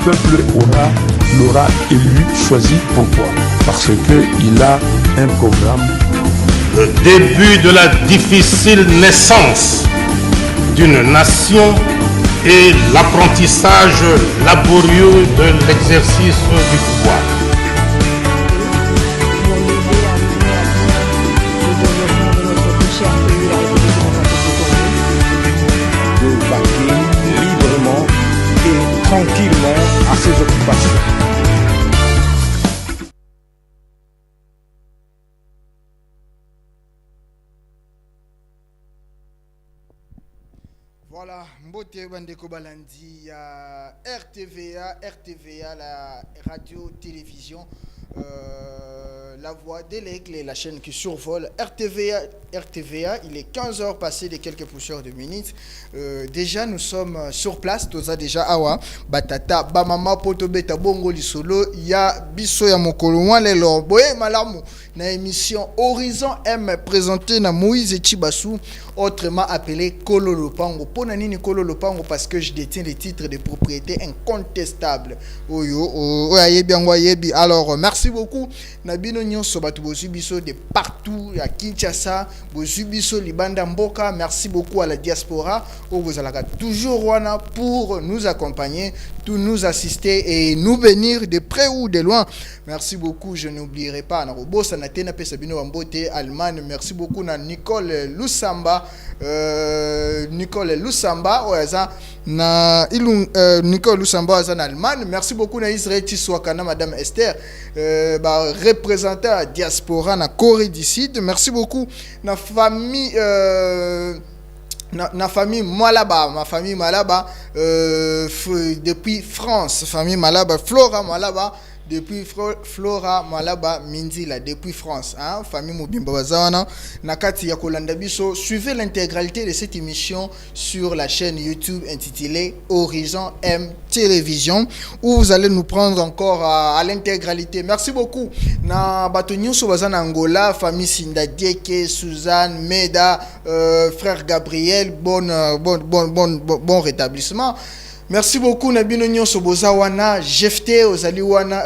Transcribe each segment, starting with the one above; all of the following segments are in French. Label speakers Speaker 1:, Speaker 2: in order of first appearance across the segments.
Speaker 1: peuple l'aura élu, choisi. Pourquoi? Parce qu'il a un programme.
Speaker 2: Le début de la difficile naissance d'une nation et l'apprentissage laborieux de l'exercice du pouvoir.
Speaker 3: De vaquer librement et tranquillement à ses occupations.
Speaker 4: Voilà, Mbote Bandeko Balandi, RTVA, la radio-télévision, la voix de l'aigle, la chaîne qui survole. RTVA, il est 15h passé de quelques poussières de minutes. Déjà, nous sommes sur place. Toza déjà awa, batata, bamama, potobeta, bongo lisolo, ya biso ya mokolo lelo. Boye malamu, na émission Horizon M présentée na Moïse Chibassou, autrement appelé Kolo Lopango. Pona nini Kolo Lopango parce que je détiens les titres de propriété incontestables. Alors, merci beaucoup. Nabino nyonso batu bozubiso de partout à Kinshasa, bozubiso libanda mboka. Merci beaucoup à la diaspora où vous allez toujours wana pour nous accompagner, tout nous assister et nous venir de près ou de loin. Merci beaucoup, je n'oublierai pas na Robosa na tena pesa bino Mbote Allemagne. Merci beaucoup na Nicole Lusamba oyaza na Nicole Lusamba oyaza na Allemagne. Merci beaucoup na Israël Tiswakana madame Esther représentant à diaspora na Corée du Sud. Merci beaucoup na famille na famille Malaba, ma famille Malaba depuis France, famille Malaba, Flora Malaba depuis Flora Malaba Mindila depuis France, hein, famille Mobimba Bazawana Nakati ya Kolanda Biso. Suivez l'intégralité de cette émission sur la chaîne YouTube intitulée Horizon M Télévision où vous allez nous prendre encore à l'intégralité. Merci beaucoup. Na Batonio Sobazana Angola, famille Sindadieke, Suzanne, Meda, frère Gabriel, bon rétablissement. Merci beaucoup Nabino Nyonso Bozawana, Jefte Ozaliwana,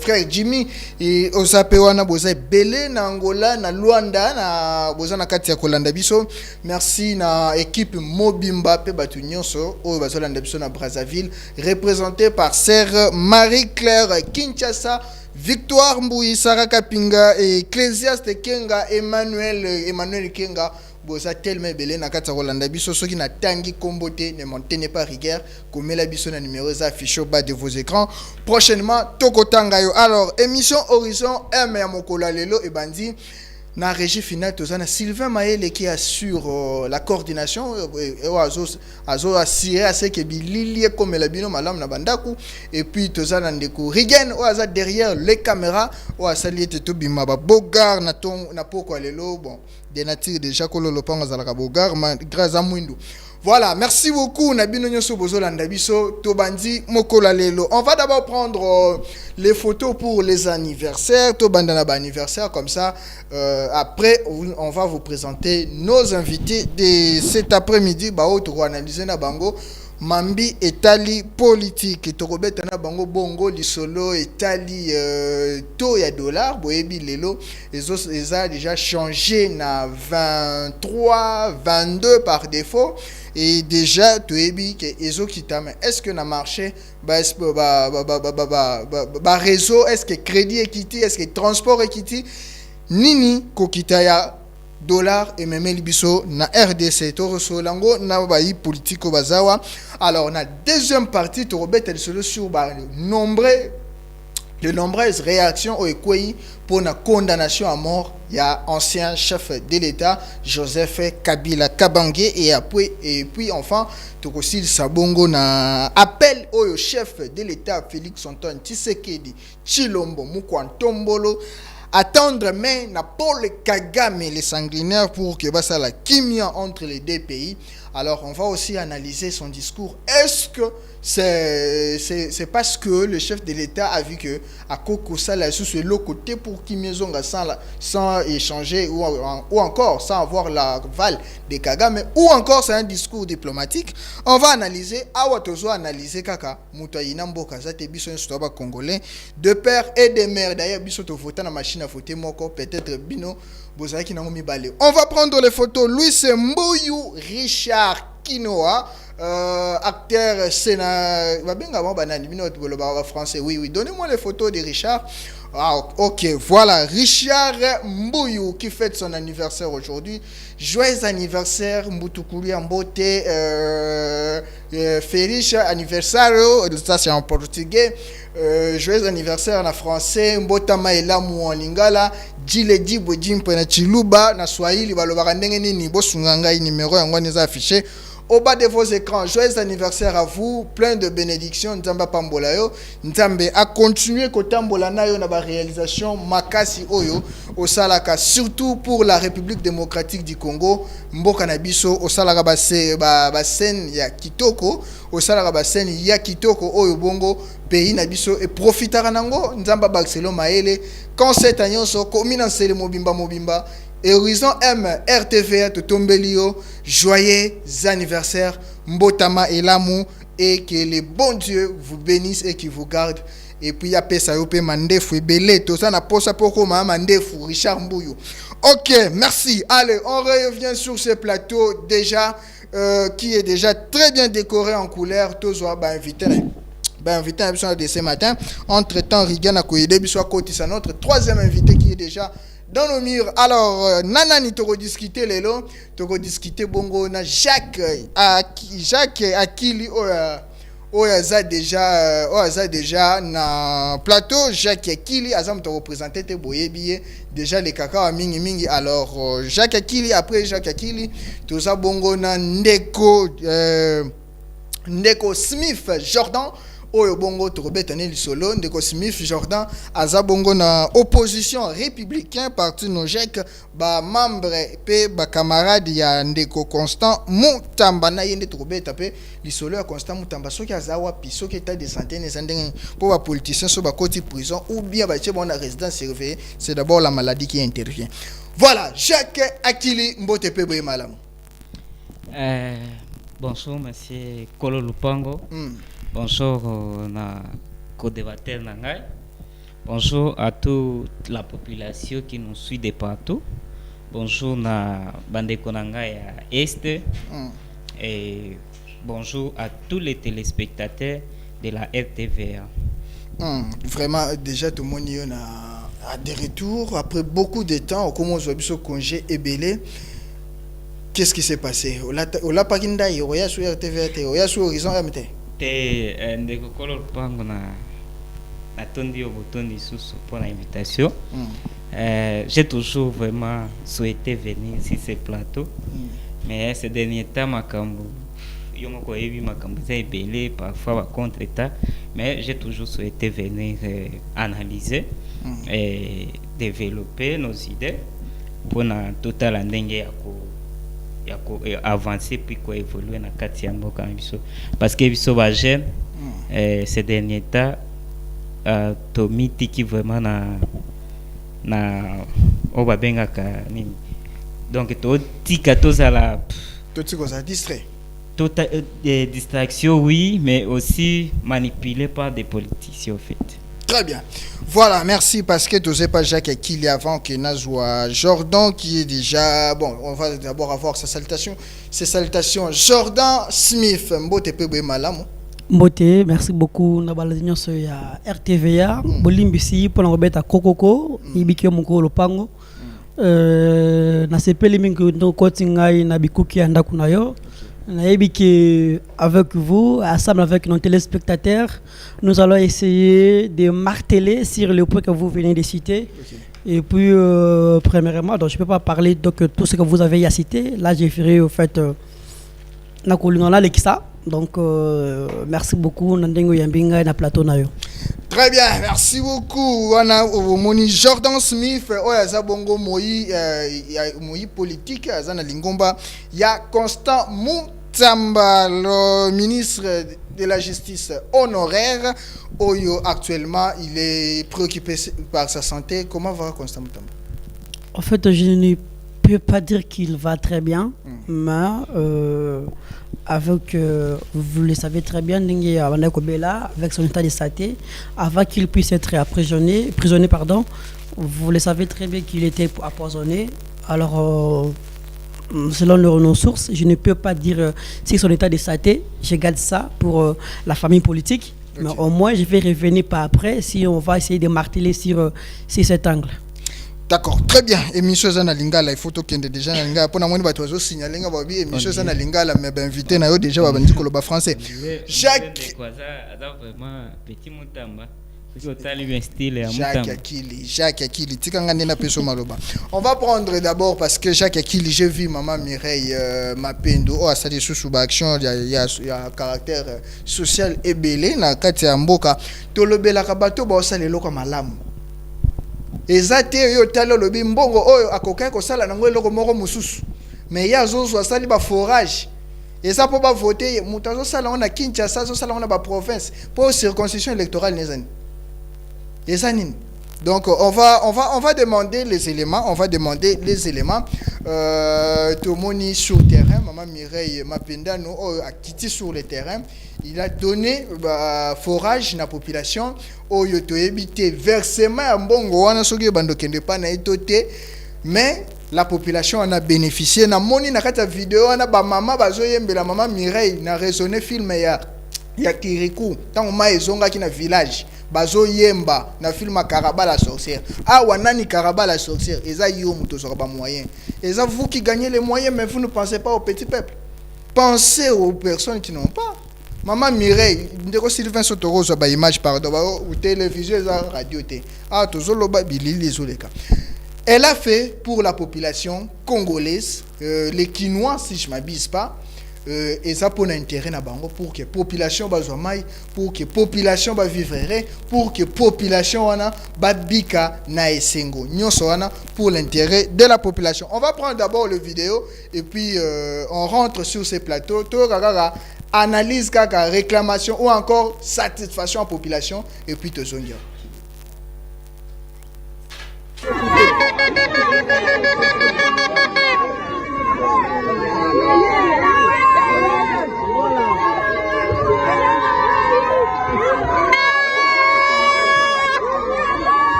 Speaker 4: frère Jimmy et Ozapewana Boza Belé na Angola, na Luanda, na Bozana Katia Kolanda Biso. Merci na équipe Mobimba pe Batu Nyonso o Bazolanda Biso na Brazzaville, représenté par sœur Marie-Claire Kinshasa, Victoire Mbouyi, Sarah Kapinga et Ecclésiaste Kenga, Emmanuel Kenga. Boza tellement belé na kata Rolanda biso soki na tangi kombote ne montez pas rigueur comme la biso na numéro affiché au bas de vos écrans prochainement tokotanga yo. Alors émission Horizon M ya mokola lelo e bandi na régie finale tozana Sylvain Maël qui assure la coordination azo assuré à ce que bilili comme la bino malam na bandaku et puis tozana ndeko Rigen oaza derrière les caméras o asali to bima ba bogar na ton na poko lelo bon des natures déjà Kolo Lopango zalaka bogar grâce à Mwindu. Voilà, merci beaucoup Nabino Nyoso Bozolanda Biso Tobandi Mokola Lelo. On va d'abord prendre les photos pour les anniversaires, Tobandana ba anniversaire comme ça. Après on va vous présenter nos invités de cet après-midi. Ba auto analyser na bango Mambi etali politique tokobeta na bango bongo lisolo etali taux ya dollar boyebi lelo eza déjà changé na 23 22 par défaut et déjà toyebi que ezo kitama est-ce que na marché réseau est-ce que crédit equity est-ce que transport equity nini kokitaya dollar et même libiso na RDC to solango na bayi politico bazawa. Alors na deuxième partie to robeta sur de nombreuses réactions au Ekweyi pour la condamnation à mort. Il y a ancien chef de l'État Joseph Kabila Kabange et puis enfin Tokosil Sabongo na appel au chef de l'État Félix Antoine Tshisekedi Chilombo Mukwantombolo attendre mais na Paul Kagame les sanguinaires pour que ça la kimia entre les deux pays. Alors on va aussi analyser son discours. Est-ce que c'est parce que le chef de l'État a vu que à Koko Sala sous l'autre côté pour Kimezonga sans échanger ou encore sans avoir l'aval de Kagame, ou encore c'est un discours diplomatique. On va analyser Awatozo analyser kaka Moutaïna Mboka Zate Biso Nstoba congolais de père et de mère. D'ailleurs Biso to voter na machine à voter moko peut-être Bino Bozaki na ngomi balé. On va prendre les photos. Louis Mbouyou Richard Kinoa, acteur Sénat, français. Oui, donnez-moi les photos de Richard. Ah, ok, voilà, Richard Mbouyou qui fête son anniversaire aujourd'hui. Joyeux anniversaire, Mboutoukouli Mbote, Feliz anniversario, ça c'est en portugais. Joyeux anniversaire en français, Mbotama Elamu en lingala, Djiledi Bodjimpe na Chiluba, na Swahili, balobaka ndenge nini, bosunganga numéro yango neza affiché. Au bas de vos écrans, joyeux anniversaire à vous, plein de bénédictions. Nzamba Pambolayo, Nzambe a continué kotambola na yo na ba réalisation makasi oyo au salaka, surtout pour la République démocratique du Congo. Mboka na biso au salaka ba scène ya kitoko, au salaka ba scène ya kitoko oyo bongo pays na biso et profitera nango Nzamba Barcelone maele quand cette année so komina sele mobimba et Horizon M RTVA Totombelio, joyeux anniversaire Mbotama et l'amour et que le bon Dieu vous bénisse et qui vous garde. Et puis ya pesa yo pe mandefu ebele to ça na posa poko ma mandefu Richard Mbouyou. OK, merci. Allez, on revient sur ce plateau déjà qui est déjà très bien décoré en couleur. Tozo ba invité à ce matin. Entre-temps, Rigana Koyede Biswa Kotisa, notre troisième invité qui est déjà dans nos murs. Alors, Nanani toko discuter lelo, toko discuter bongo na Jacques Akili oyaza déjà na plateau. Jacques Akili azam to représenter te boyebiye déjà les kaka wa mingi. Alors Jacques Akili, après Jacques Akili toza bongo na Ndeko Smith Jordan oyo bongo torobetane lisolo. Ndeko Smith Jordan aza bongo na opposition républicain parti Nojek, ba membre pe ba camarade ya Ndeko Constant Mutamba na yende torobeta pe lisolo ya Constant Mutamba soki aza wapi, soki état de santé ne sandenge pour ba politicien so ba koti prison ou bien ba tche bona résidence surveillée. C'est d'abord la maladie qui intervient. Voilà, Jacques Akili Mbote pe boye malamu.
Speaker 5: Bonjour monsieur Kolo Lupango. Bonjour na co-débatteur Nangai. Bonjour à toute la population qui nous suit de partout. Bonjour na Bandeko Nangai à Est. Et bonjour à tous les téléspectateurs de la RTVA.
Speaker 4: Vraiment, déjà tout le monde a des retours après beaucoup de temps. On commence à avoir congé et belé. Qu'est-ce qui s'est passé? Ola pakinda yo ya sur RTVA, yo ya sur Horizon MT.
Speaker 5: Ndeko Kolo Lupango na tondi au botondi sous pour l'invitation. J'ai toujours vraiment souhaité venir sur ce plateau. Mais ces derniers temps makambo yomoko ebi makambo za ebele parfois va contre état, mais j'ai toujours souhaité venir analyser et développer nos idées pour na total ndenge ya avancer puis quoi évoluer na kati ya mboka biso parce que biso ba jeune ces derniers temps tomiti qui vraiment na oba bengaka nini donc to tika to zala
Speaker 4: to tiko za distrait
Speaker 5: total distraction oui mais aussi manipulé par des politiciens en fait.
Speaker 4: Très bien. Voilà, merci parce que tu sais pas Jacques Akili avant que Nazwa Jordan qui est déjà bon, on va d'abord avoir sa salutation. Ses salutations Jordan Smith Mbote Pebe Malamu.
Speaker 6: Mbote, merci beaucoup na baladinyo so ya RTVA, bolimbisi pour ngobeta kokoko, ibike moko lopango. Na sepeli mingi ndo kotingai na bikuki anda kunayo. Avec vous, ensemble avec nos téléspectateurs, nous allons essayer de marteler sur le point que vous venez de citer. Et puis, premièrement, donc, je ne peux pas parler de tout ce que vous avez à citer. Là, j'ai fait au fait donc, merci beaucoup.
Speaker 4: Très bien, merci beaucoup. On a moni Jordan Smith, oya bongo moi politique, azana lingomba. Il y a Constant Moutamba, le ministre de la Justice honoraire. Oyo actuellement, il est préoccupé par sa santé. Comment va Constant Moutamba?
Speaker 6: En fait, je ne peux pas dire qu'il va très bien, mais avec, vous le savez très bien, avec son état de santé, avant qu'il puisse être prisonnier, vous le savez très bien qu'il était empoisonné. Alors, selon nos sources, je ne peux pas dire si son état de santé, je garde ça pour la famille politique, mais au moins je vais revenir par après si on va essayer de marteler sur cet angle.
Speaker 4: D'accord, très bien. Émission Zana Lingala, il faut qu'il y ait déjà Lingala. Pour nous, on va signaler que émission Zana Lingala, mais invité na yo déjà va venir le français. Jacques Akili, on va prendre d'abord parce que Jacques Akili, j'ai vu maman Mireille Mapendo, oh ça dit sous action, il y a un caractère social et belé na kati ya mboka. To le bela kabato ba osale loko malamu. Ezate yo talo lobi mbongo oyo akoka ko sala nango eloko moko mususu mais ya zozo asali ba forage eza po ba voter mutazo sala on a Kinshasa zo sala on a ba province pour circonscription électorale nezani ezani. Donc on va demander les éléments, tout moni sur le terrain, maman Mireille Mapenda nous a quitté sur le terrain, il a donné forage à la population au yoto éviter versement à mbongo wana soki bando kende pa na itote, mais la population en a bénéficié na moni na kata vidéo wana ba mama bazo yembela maman Mireille na raisonner film ya Kirikou tant ma ezonga ki na village bazo yemba na film Karaba la sorcière. Ah wanani Karaba la sorcière, eza yo muto sera pas moyen. Eza vous qui gagnez les moyens mais vous ne pensez pas au petit peuple. Pensez aux personnes qui n'ont pas. Maman Mireille, ndeko Sylvain Sotoro so ba image pardon ba ou télévision eza radio té. Ah tozolo ba bilili zoleka. Elle a fait pour la population congolaise, les Quinois si je m'abuse pas. Et ça pour l'intérêt na bango pour que population bazwamai, pour que population ba vivre, pour que population wana babika na esengo nyonso wana pour l'intérêt de la population. On va prendre d'abord le vidéo et puis on rentre sur ces plateaux to kaka analyse kaka réclamation ou encore satisfaction à population et puis to zondia.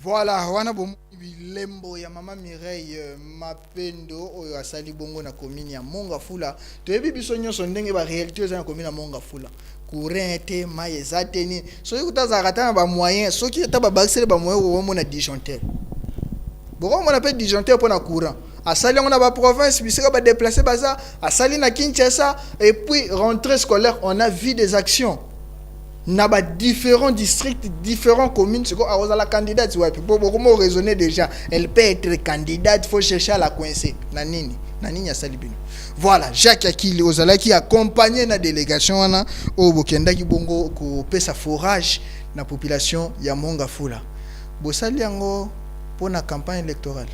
Speaker 4: Voilà, wana bomo bilembo ya mama Mireille Mapendo oyo asali bongo na commune ya Mongafula. Toyebi biso nyonso ndenge ba réalité za na commune ya Mongafula. Courant te mai ezate ni. Soki kutaza kata ba moyen, soki ta ba baxele ba moyen wo mona disjoncteur. Boko mona pe disjoncteur pour na courant. Asali on a ba province bisika ba déplacer baza, asali na Kinshasa et puis rentrée scolaire, on a vu des actions. na ba différents districts, différentes communes, c'est quoi la candidate ouais, pour comment raisonner déjà, elle peut être candidate, faut chercher à la coincer. Nanini ya salibino. Voilà, Jacques Akili ozala qui accompagné na délégation wana au Bokenda ki bongo ko pesa forage na population ya Mongafula. Bosali yango pour la campagne électorale.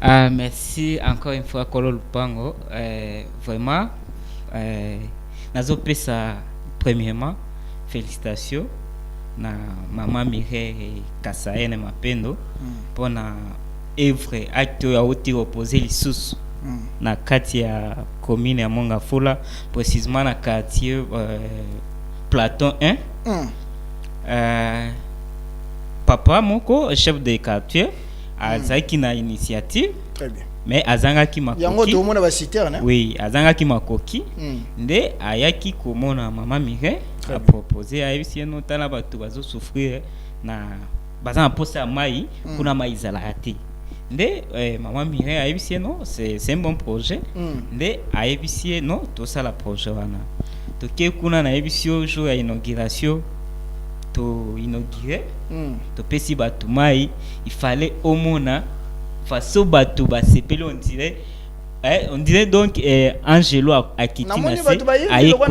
Speaker 5: Merci encore une fois Kolo Lupango. Vraiment nazo pesa premièrement félicitations na Maman Mireille Kasaene Mapendo pour na œuvre acte ya oti opposé lisusu na kati ya commune ya Mongafula, précisément na quartier Platon 1. Papa moko chef de quartier azaki na initiative.
Speaker 4: Très bien.
Speaker 5: Mais azangaki makoki.
Speaker 4: Yango to mona ba citer na.
Speaker 5: Oui, azangaki makoki. Nde ayaki komona Maman Mireille a proposé à ebisi no tala batu bazo souffrir na bazana posa mai kuna mai zalati. Nde Maman Mireille a ebisi no c'est un bon projet. Nde a ebisi no to ça la projet wana. To ke kuna na ebisi jour ya inauguration to inaugurer. To pesi batu mai, il fallait au mona façon batu ba sepeli on dirait donc Angelo a quitté na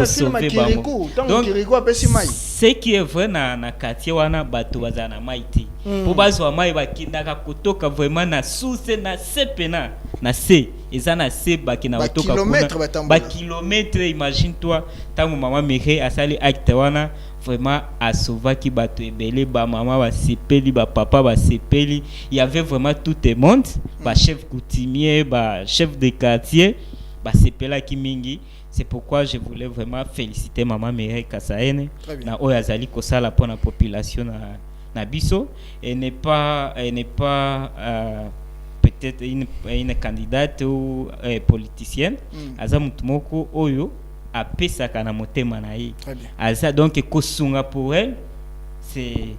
Speaker 5: sauver bango. Donc ce qui est vrai na quartier wana batu bazana maiti po bazwa mai bakindaka kotoka vraiment na source na sepena na se ezana se bakina kotoka kuna ba kilomètre. Imagine toi tangu Maman Mireille asali acte wana vraiment a sauvé qui batu ebele ba maman ba sepeli ba papa ba sepeli, il y avait vraiment tout le monde, ba chef coutumier ba chef de quartier ba sepela ki mingi. C'est pourquoi je voulais vraiment féliciter Maman Mireille Kasaene na oyazali kosala pour la population na biso et n'est pas peut-être une candidate ou politicienne. Aza mutu moko oyo a pesaka na motema na ye. Aza donc kosunga pour elle, c'est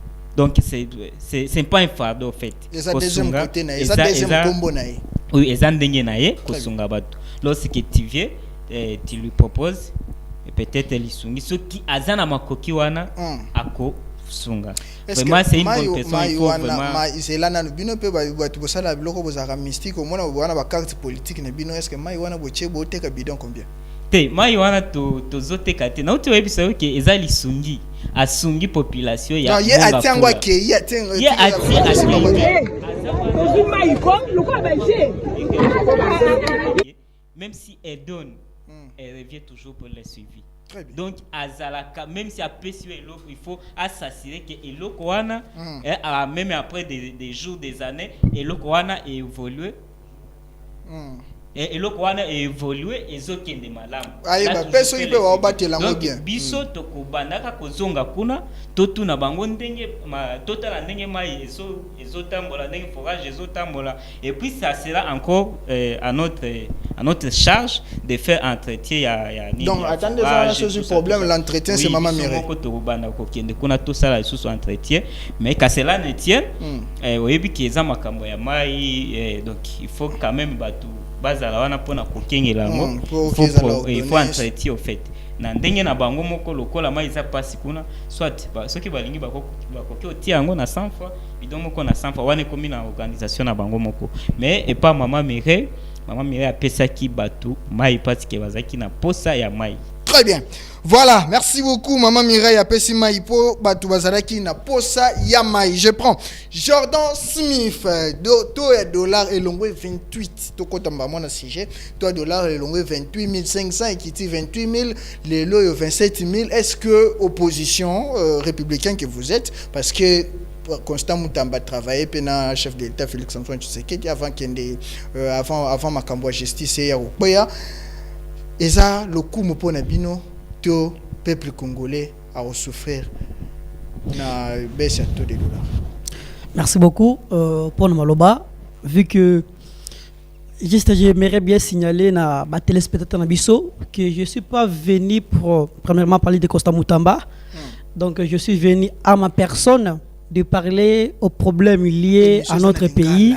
Speaker 5: pas un fardeau en fait.
Speaker 4: Eza deuxième côté na, eza deuxième combo na ye.
Speaker 5: Oui, eza ndenge na ye kosunga batu. Lorsque tu viens tu lui proposes peut-être lisungi ce qui azana makoki wana ako sunga. Vraiment c'est une bonne personne, il faut vraiment
Speaker 4: c'est là na bino pe ba tu bosala biloko bozaka mystique au moins wana ba carte politique na bino. Est-ce que mai wana boche boteka bidon combien?
Speaker 5: Te mai wana to zoteka te na uti webisa oke eza lisungi asungi population ya
Speaker 4: non ye atiangwa ke ye atiangwa
Speaker 5: ye même si elle donne elle revient toujours pour les suivis. Donc azalaka même si après sur l'autre il faut s'assurer que l'autre wana même après des jours des années l'autre wana évolué et l'autre wana évolué ezokende malamu
Speaker 4: ayeba peso ipe wa batela ngo bien
Speaker 5: biso tokobandaka kozonga kuna totuna bango ndenge totala ndenge mai ezotambola ndenge forage ezotambola et puis ça sera encore à notre charge de faire entretien ya
Speaker 4: donc attendez ça ce problème l'entretien c'est Maman Mireille
Speaker 5: ko tokobanda kokende kuna tosala sous entretien mais que cela ne tienne oyebi ki eza makambo ya mai donc il faut quand même batu bazala wana pona kokengela ngo il faut entretien au fait na ndenge na bango moko lokola mai za pasi kuna soit soki balingi bakoki otia yango na 100 fois bidon moko na 100 fois wana komi na organisation na bango moko mais et pas Maman Mireille a pesa ki batu mai parce que bazaki na posa ya mai.
Speaker 4: Très bien. Voilà, merci beaucoup Maman Mireille a pesi mai po batu bazalaki na posa ya mai. Je prends Jordan Smith to et dollar et longwe 28 to kotamba mona sujet to dollar et longwe 28 500 et kiti 28 000 les loyo 27 000. Est-ce que opposition républicaine que vous êtes parce que Constant Moutamba travaillé pena chef de l'État Félix Antoine Tshisekedi avant makambo justice ya Okoya eza le coup mo na bino to peuple congolais a souffrir na baisse taux de dollars.
Speaker 6: Merci beaucoup pour Maloba vu que juste j'aimerais bien signaler na ba téléspectateurs na biso que je suis pas venu pour premièrement parler de Constant Moutamba. Donc je suis venu à ma personne de parler aux problèmes liés à notre pays.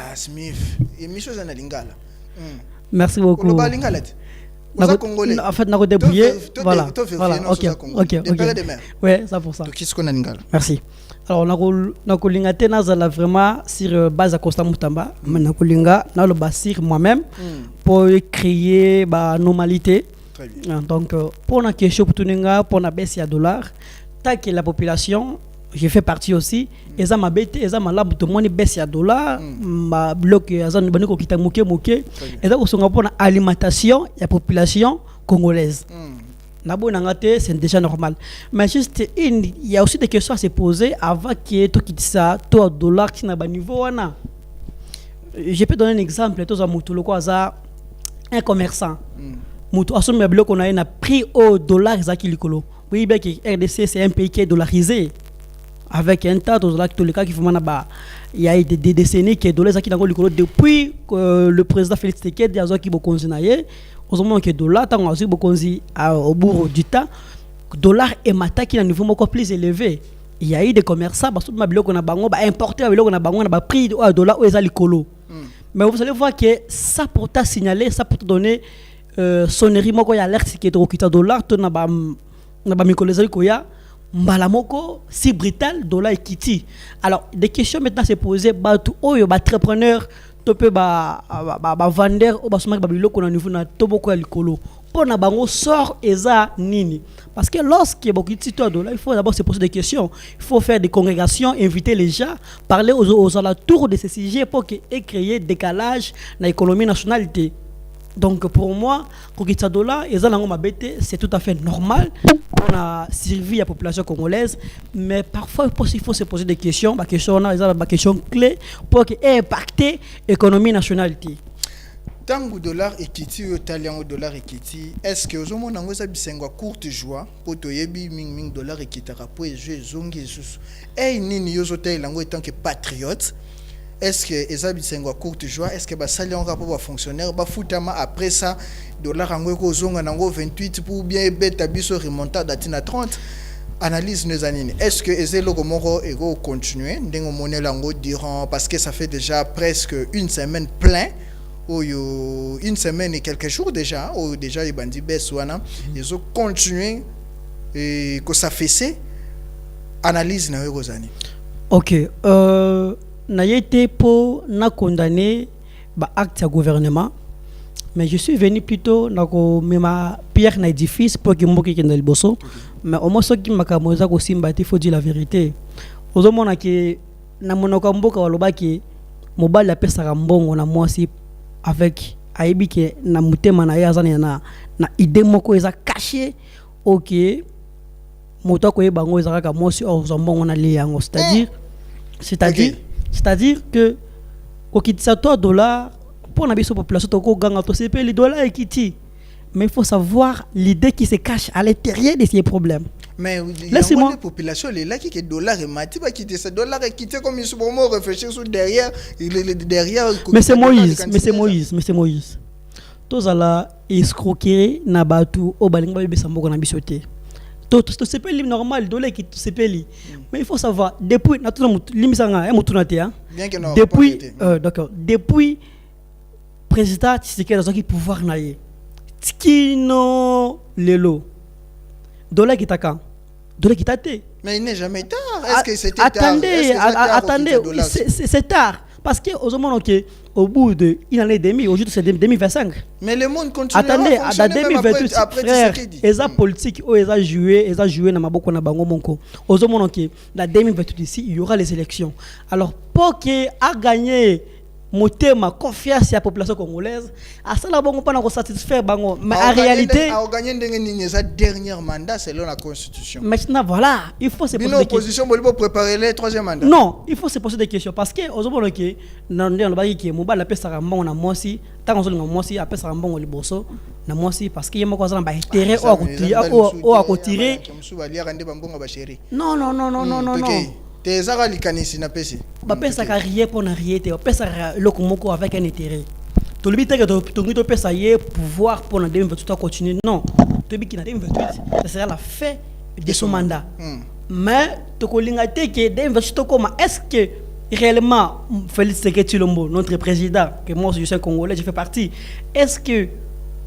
Speaker 6: Merci beaucoup.
Speaker 4: Oza congolais.
Speaker 6: En fait, nako débrouillé. Voilà.
Speaker 4: Voilà.
Speaker 6: Ok. Ouais, ça pour ça.
Speaker 4: Donc qu'est-ce qu'on a n'ingala?
Speaker 6: Merci. Alors nako linga te nazala vraiment sur base à Constant Mutamba, mais nako linga na le basir moi-même pour créer ba normalité.
Speaker 4: Très bien.
Speaker 6: Donc pour la question pour tuninga pour na baisse ya dollar, tant que la population, je fais partie aussi, et ça m'a bête, et ça m'a là tout le monde baisse ya dollar, ma bloc et ça nous baniko kita moke, et ça aussi on pour alimentation la population congolaise. C'est déjà normal. Mais juste, il y a aussi des questions à se poser avant que tu quittes ça, toi, dollar, qui n'a pas niveau. Je peux donner un exemple. Tu as un commerçant. Moutou, on a un prix au dollar. Oui, bien que RDC, c'est un pays qui est dollarisé. Avec un tas de dollars, il y a des décennies que dollar depuis le président Félix Tshisekedi a qui continué. Au moment que dollar tant aussi au bout du temps dollar et mata qui a un niveau encore plus élevé. Il y a eu des commerçants parce que ma biloko na bango ba importer biloko na bango na ba prix au dollar ou ezali kolo. Mais vous allez voir que ça pour t'a signaler, ça pour te donner sonnerie moko ya alerte qui est au dollar to na ba mikolezali ko ya mbala moko si brutal dollar et kiti. Alors des questions maintenant se poser ba tout oyo ba entrepreneur topé ba vendeur ou ba soma ba biloko na niveau na toboko ya likolo pour na bango sort eza nini parce que lorsque bokiti to dollar il faut d'abord se poser des questions, il faut faire des congrégations, inviter les gens, parler aux alentours de ces sujets pour que et créer décalage dans l'économie nationalité. Donc pour moi, kokitsa dollar eza nango mabete, c'est tout à fait normal pour la survie de la population congolaise, mais parfois il faut se poser des questions, ma question clé pour que impacter l'économie nationalité.
Speaker 4: Tango dollar ekiti ou italien dollar ekiti, est-ce que ozomo nango sa bisengo courte joie pour toyebi ming dollar ekitara pour jouer zongi susu. Et nini yozo lango en tant que patriote? Est-ce que eza bisengo courte joie? Est-ce que ba sali on rapport ba fonctionnaire ba futama après ça dollar ango ko zonga nango 28 pour bien beta biso remontada datina 30? Analyse nos années. Est-ce que ezelo komoko ego continuer ndengo monela ngo durant parce que ça fait déjà presque une semaine plein ou une semaine et quelques jours déjà ou déjà les bandits beswana ils ont continué et que ça fait analyse na ego zani.
Speaker 6: OK, na été pour na condamner ba acte ya gouvernement, mais je suis venu plutôt na ko mema pierre na édifice pour que mboki kenda liboso. Mais au moins ce qui m'a kamoza ko simba il faut dire la vérité. Ozomona ke na monoko mboka waloba ke mobali la pesa mbongo na mwasi avec aibi ke na mutema na yazana na idée moko eza caché. OK, moto ko yebango eza ka mwasi o zombongo na liango, c'est-à-dire que au kitsa toi dollar pour la population to ganga to CP les dollars ekiti, mais il faut savoir l'idée qui se cache à l'intérieur de ces problèmes.
Speaker 4: Mais laissez-moi la population les là qui est dollar et mati va quitter ce dollar et quitter comme ils sont vraiment réfléchir sur derrière
Speaker 6: mais c'est Moïse tous ala escroquer na batu au balinga bebe samboko na bisoté to c'est pas normal dollar qui c'est pas mais il faut savoir depuis natuna limisanga mutunate hein depuis d'accord depuis président Tshisekedi azaki pouvoir na ye tikino lelo dollar qui taka dollar qui tate
Speaker 4: mais il n'est jamais tard. Est-ce que c'était
Speaker 6: attendez c'est tard parce que aux moments au bout de une année et demie aujourd'hui c'est 2025
Speaker 4: mais le monde continue.
Speaker 6: Attendez à 2028 frère eza politique ou eza jouer na maboko na bango monko aux moments que la 2028 ici il y aura les élections alors pour que a gagner motema confiance à la population congolaise à ça la bango pas na satisfaire bango mais en réalité
Speaker 4: a gagné sa dernier mandat selon la constitution.
Speaker 6: Maintenant voilà il faut se poser des
Speaker 4: questions pour préparer le troisième mandat.
Speaker 6: Non il faut se poser des questions parce que aux moments que dans le baki qui mobile la pesa mbongo na mwasi tant on na mwasi a pesa mbongo liboso na mwasi parce que yemo kwa ba intérêt ou à retirer non
Speaker 4: tezaka likanisi na pesi
Speaker 6: bapesa ka rien pour na rien te bapesa lokomoko avec un intérêt to libite que to pesa ye pouvoir pour na 2028 continuer non to biki na 2028 ça sera la fin de son mandat mais to kolinga te que 2028 comme est-ce que réellement Félix Tshisekedi Tshilombo notre président que moi je suis congolais je fais partie est-ce que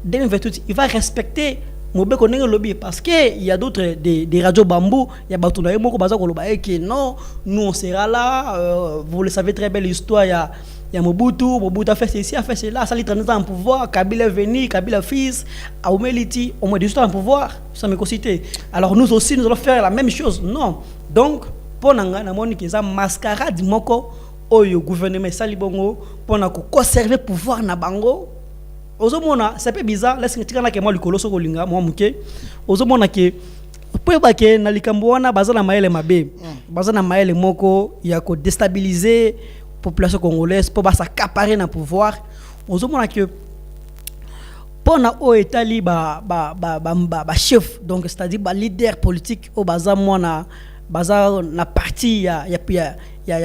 Speaker 6: 2028, il va respecter Mobé connaît le lobby parce qu'il y a d'autres des radios bambou, il y a Batouna Moko Baza Koloba qui non, nous on sera là, vous le savez très bien l'histoire, il y a Mobutu a fait ceci, a fait cela, ça lui 30 ans en pouvoir, Kabila est venu, Kabila fils, Aoumeliti, au moins 18 ans en pouvoir, ça me concité. Alors nous aussi nous allons faire la même chose, non. Donc, pour Nanga, na moni ki za mascarade moko oyo gouvernement salibongo pour na conserver pouvoir na bango. Ozomona c'est peu bizarre laisse tika ke moi likolo so kolinga moi muke ozomona ke po ba ke na likambo wana bazana maele mabe bazana maele moko ya ko déstabiliser population congolaise pour ba s'accaparer na pouvoir ozomona ke pona o etali ba chef donc c'est-à-dire ba leader politique au baza mona baza na parti ya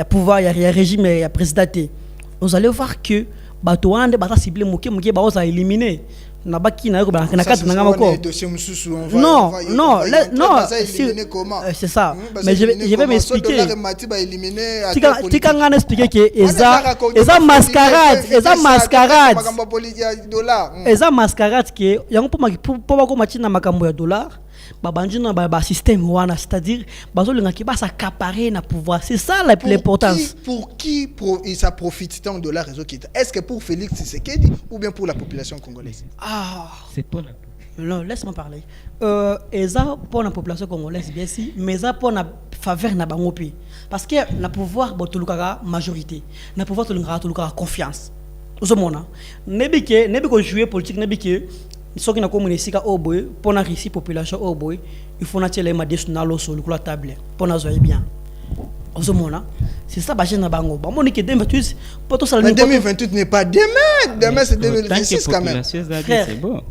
Speaker 6: pouvoir ya régime ya présidenté vous allez voir que bato wande bata ciblé moké ba oza éliminer na baki na ko na kati na ngama non c'est ça mais je vais m'expliquer tika ngana expliquer que eza mascarade que yango po ba ko matina makambo ya dollar babandina ba système wana c'est-à-dire bazolinga ki ba s'accaparer na pouvoir c'est ça l'importance
Speaker 4: pour qui ça profite tant de la réseau qui est-ce que pour Félix Tshisekedi ou bien pour la population congolaise
Speaker 5: c'est pour la
Speaker 6: non laisse-moi parler eza pour la population congolaise bien si mais ça pour na faveur na bango pi parce que na pouvoir botulukaka majorité na pouvoir tulukaka confiance ozomona nebi ko jouer politique nebi ke soki na komune sika oboy pour na réussir population oboy il faut na tele ma desnalo sur la table pour na zoyer bien ozomona c'est ça ba jeune bango ba moni que 2028 pour tout ça
Speaker 4: 2028 n'est pas demain c'est 2026 quand même
Speaker 5: c'est bon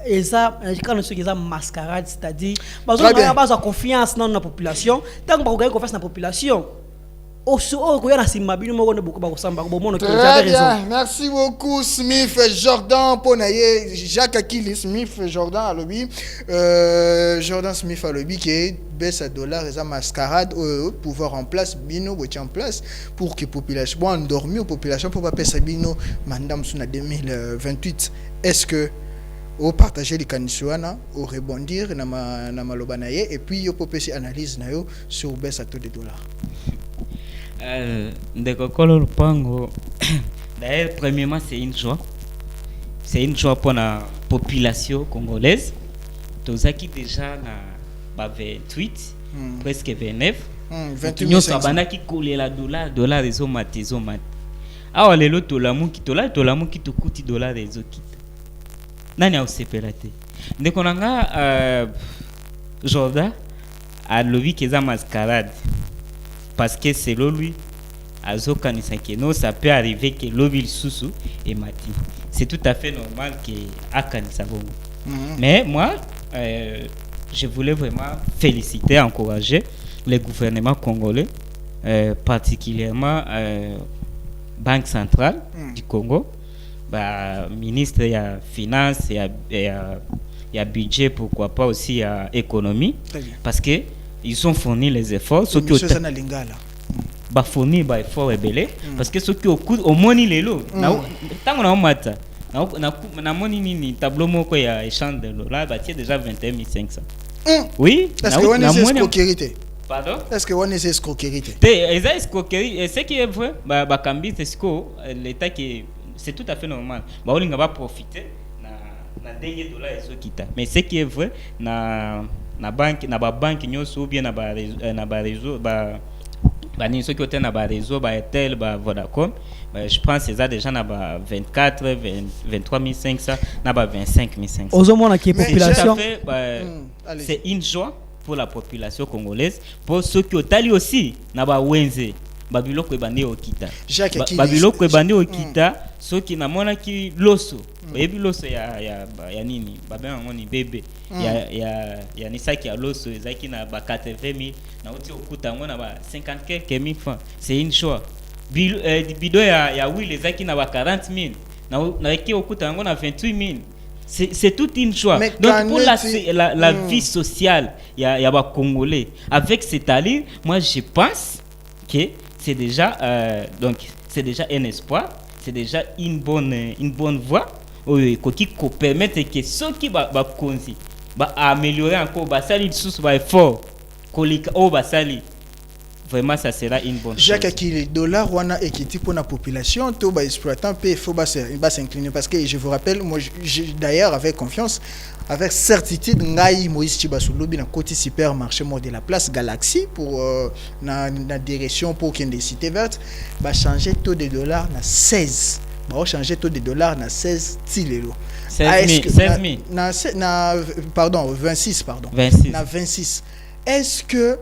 Speaker 6: et ça quand ceux qui ça mascarade c'est-à-dire bazo na base confiance dans la population tant ba ko confiance na population.
Speaker 4: Merci beaucoup Smith Jordan Ponaye Jacques Akili Smith Jordan à lobby Jordan Smith à lobby qui est baisse à dollar et ça mascarade pouvoir en place bino en place pour que population bon endormi population pour pas payer bino madame sous 2028 est-ce que au partager les canisuana au rebondir na malobanaye et puis au popesi analyse na yo sur baisse à taux de dollars.
Speaker 5: Ndekokolo Lupango d'ailleurs premièrement c'est une joie pour la population congolaise tozaki déjà na ba 28 presque 29 28 sabana ki kolela dollar ezo mati awa lelo tolamu ki tukuti dollar ezo kita nani ausepela te ndeko nanga Jordan a lobi keza mascarade parce que selon lui non, ça peut arriver que l'obile sous est mati. C'est tout à fait normal que Akanisa mais moi je voulais vraiment féliciter, encourager le gouvernement congolais, particulièrement Banque centrale du Congo, ministre de la finance et budget, pourquoi pas aussi économie, parce que ils ont fourni les efforts ceux qui ont fourni les efforts parce que ceux qui au moni lelo tango na mata na moni ni tableau moko ya échange de dollars batie déjà 21 500 oui
Speaker 4: est-ce que on est escroquerie
Speaker 5: pardon
Speaker 4: est-ce que on est escroquerie
Speaker 5: et ce qui est vrai kambi tesco l'état qui c'est tout à fait normal olinga va profiter na denye dollars ezokita mais ce qui est vrai na banque nyoso ou bien na réseau ni ceux qui ont na réseau Airtel Vodacom je pense c'est ça déjà na 24 23 500 na 25 500
Speaker 6: ozomona qui population
Speaker 5: c'est une joie pour la population congolaise pour ceux qui ont tali aussi na wenze babiloko ebandi okita babiloko ebandi okita soki na mona ki loso ebi loso ya nini babenga ngoni bebe ya nisaki ya loso ezaki na ba 80,000 na oti okuta ngona ba 50 quelques mille francs c'est une choix bido ya wheel ezaki na ba 40,000 na eki okuta ngona 28,000 c'est toute une choix. Donc pour la vie sociale ya ba congolais avec cet allure moi je pense que c'est déjà donc c'est déjà un espoir, c'est déjà une bonne voie qui permettre que ceux qui va améliorer encore basali sous ba effort kolika o basali vraiment ça sera une bonne chose.
Speaker 4: Jacques Akili, dollar wana ekiti pour la population, tout bas exploitant il faut s'incliner parce que je vous rappelle, moi d'ailleurs avec confiance, avec certitude, ngai Moïse Tibasouloubi na côté supermarché mort de la place Galaxy pour na direction pour qu'il y ait des cités vertes, va changer taux de dollars na 16. Va changer taux de dollars na 16 tilelo.
Speaker 5: 16 000.
Speaker 4: Pardon, 26 pardon.
Speaker 5: 26.
Speaker 4: Na 26. Est-ce que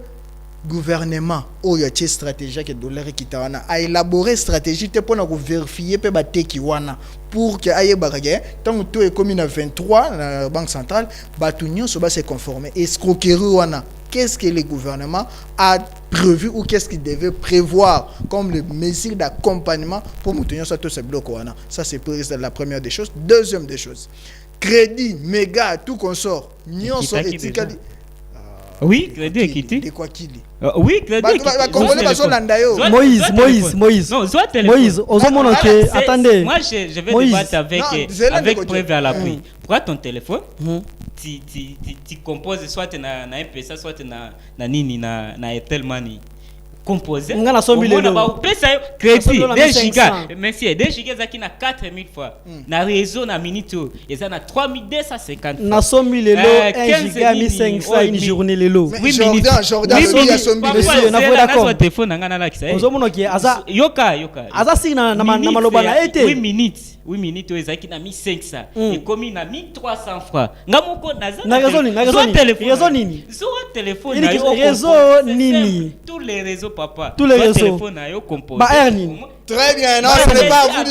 Speaker 4: gouvernement ou ya stratégie que dollar qui tawana a élaboré stratégie te pour vérifier pe bateki wana pour que aye bagage tant tout est comme na 23 la banque centrale batunyo so ba se conformer escroquerie wana qu'est-ce que le gouvernement a prévu ou qu'est-ce qu'il devait prévoir comme les mesures d'accompagnement pour mutunyo ça tout ce bloc wana ça c'est la première des choses. Deuxième des choses, crédit méga tout consort nyon so etikali.
Speaker 5: Oui, crédit équité.
Speaker 4: De quoi qu'il
Speaker 5: est? Oui, crédit équité.
Speaker 6: Moïse.
Speaker 5: Non, soit téléphone.
Speaker 6: Moïse, attendez.
Speaker 5: Moi, je vais débattre avec preuve à l'appui. Prends ton téléphone, tu composes soit na MPSA, soit na nini, na Airtel Money. Composé. On a 100 000 euros. Crédit, 2 gigas. Merci. 2 gigas, ça qui n'a 4 000 fois. Na réseau, na minute, et ça n'a 3250 fois.
Speaker 6: Na 100 000 euros, 1 giga, 1500 une journée lelo.
Speaker 4: Oui, Jordan,
Speaker 6: il y a 100 000 euros. On est d'accord.
Speaker 5: Téléphone, on a là qui ça. Yoka.
Speaker 6: Aza si na maloba na été.
Speaker 5: 8 minutes. 8 minutes, ils ont qui n'a mis 500. Et comme il a mis 300 fois. Ngamoko na
Speaker 6: réseau nini.
Speaker 5: Téléphone.
Speaker 6: Réseau nini.
Speaker 5: Tous les réseaux, papa.
Speaker 6: Tous les réseaux.
Speaker 4: Très bien, non, ce n'est pas à vous de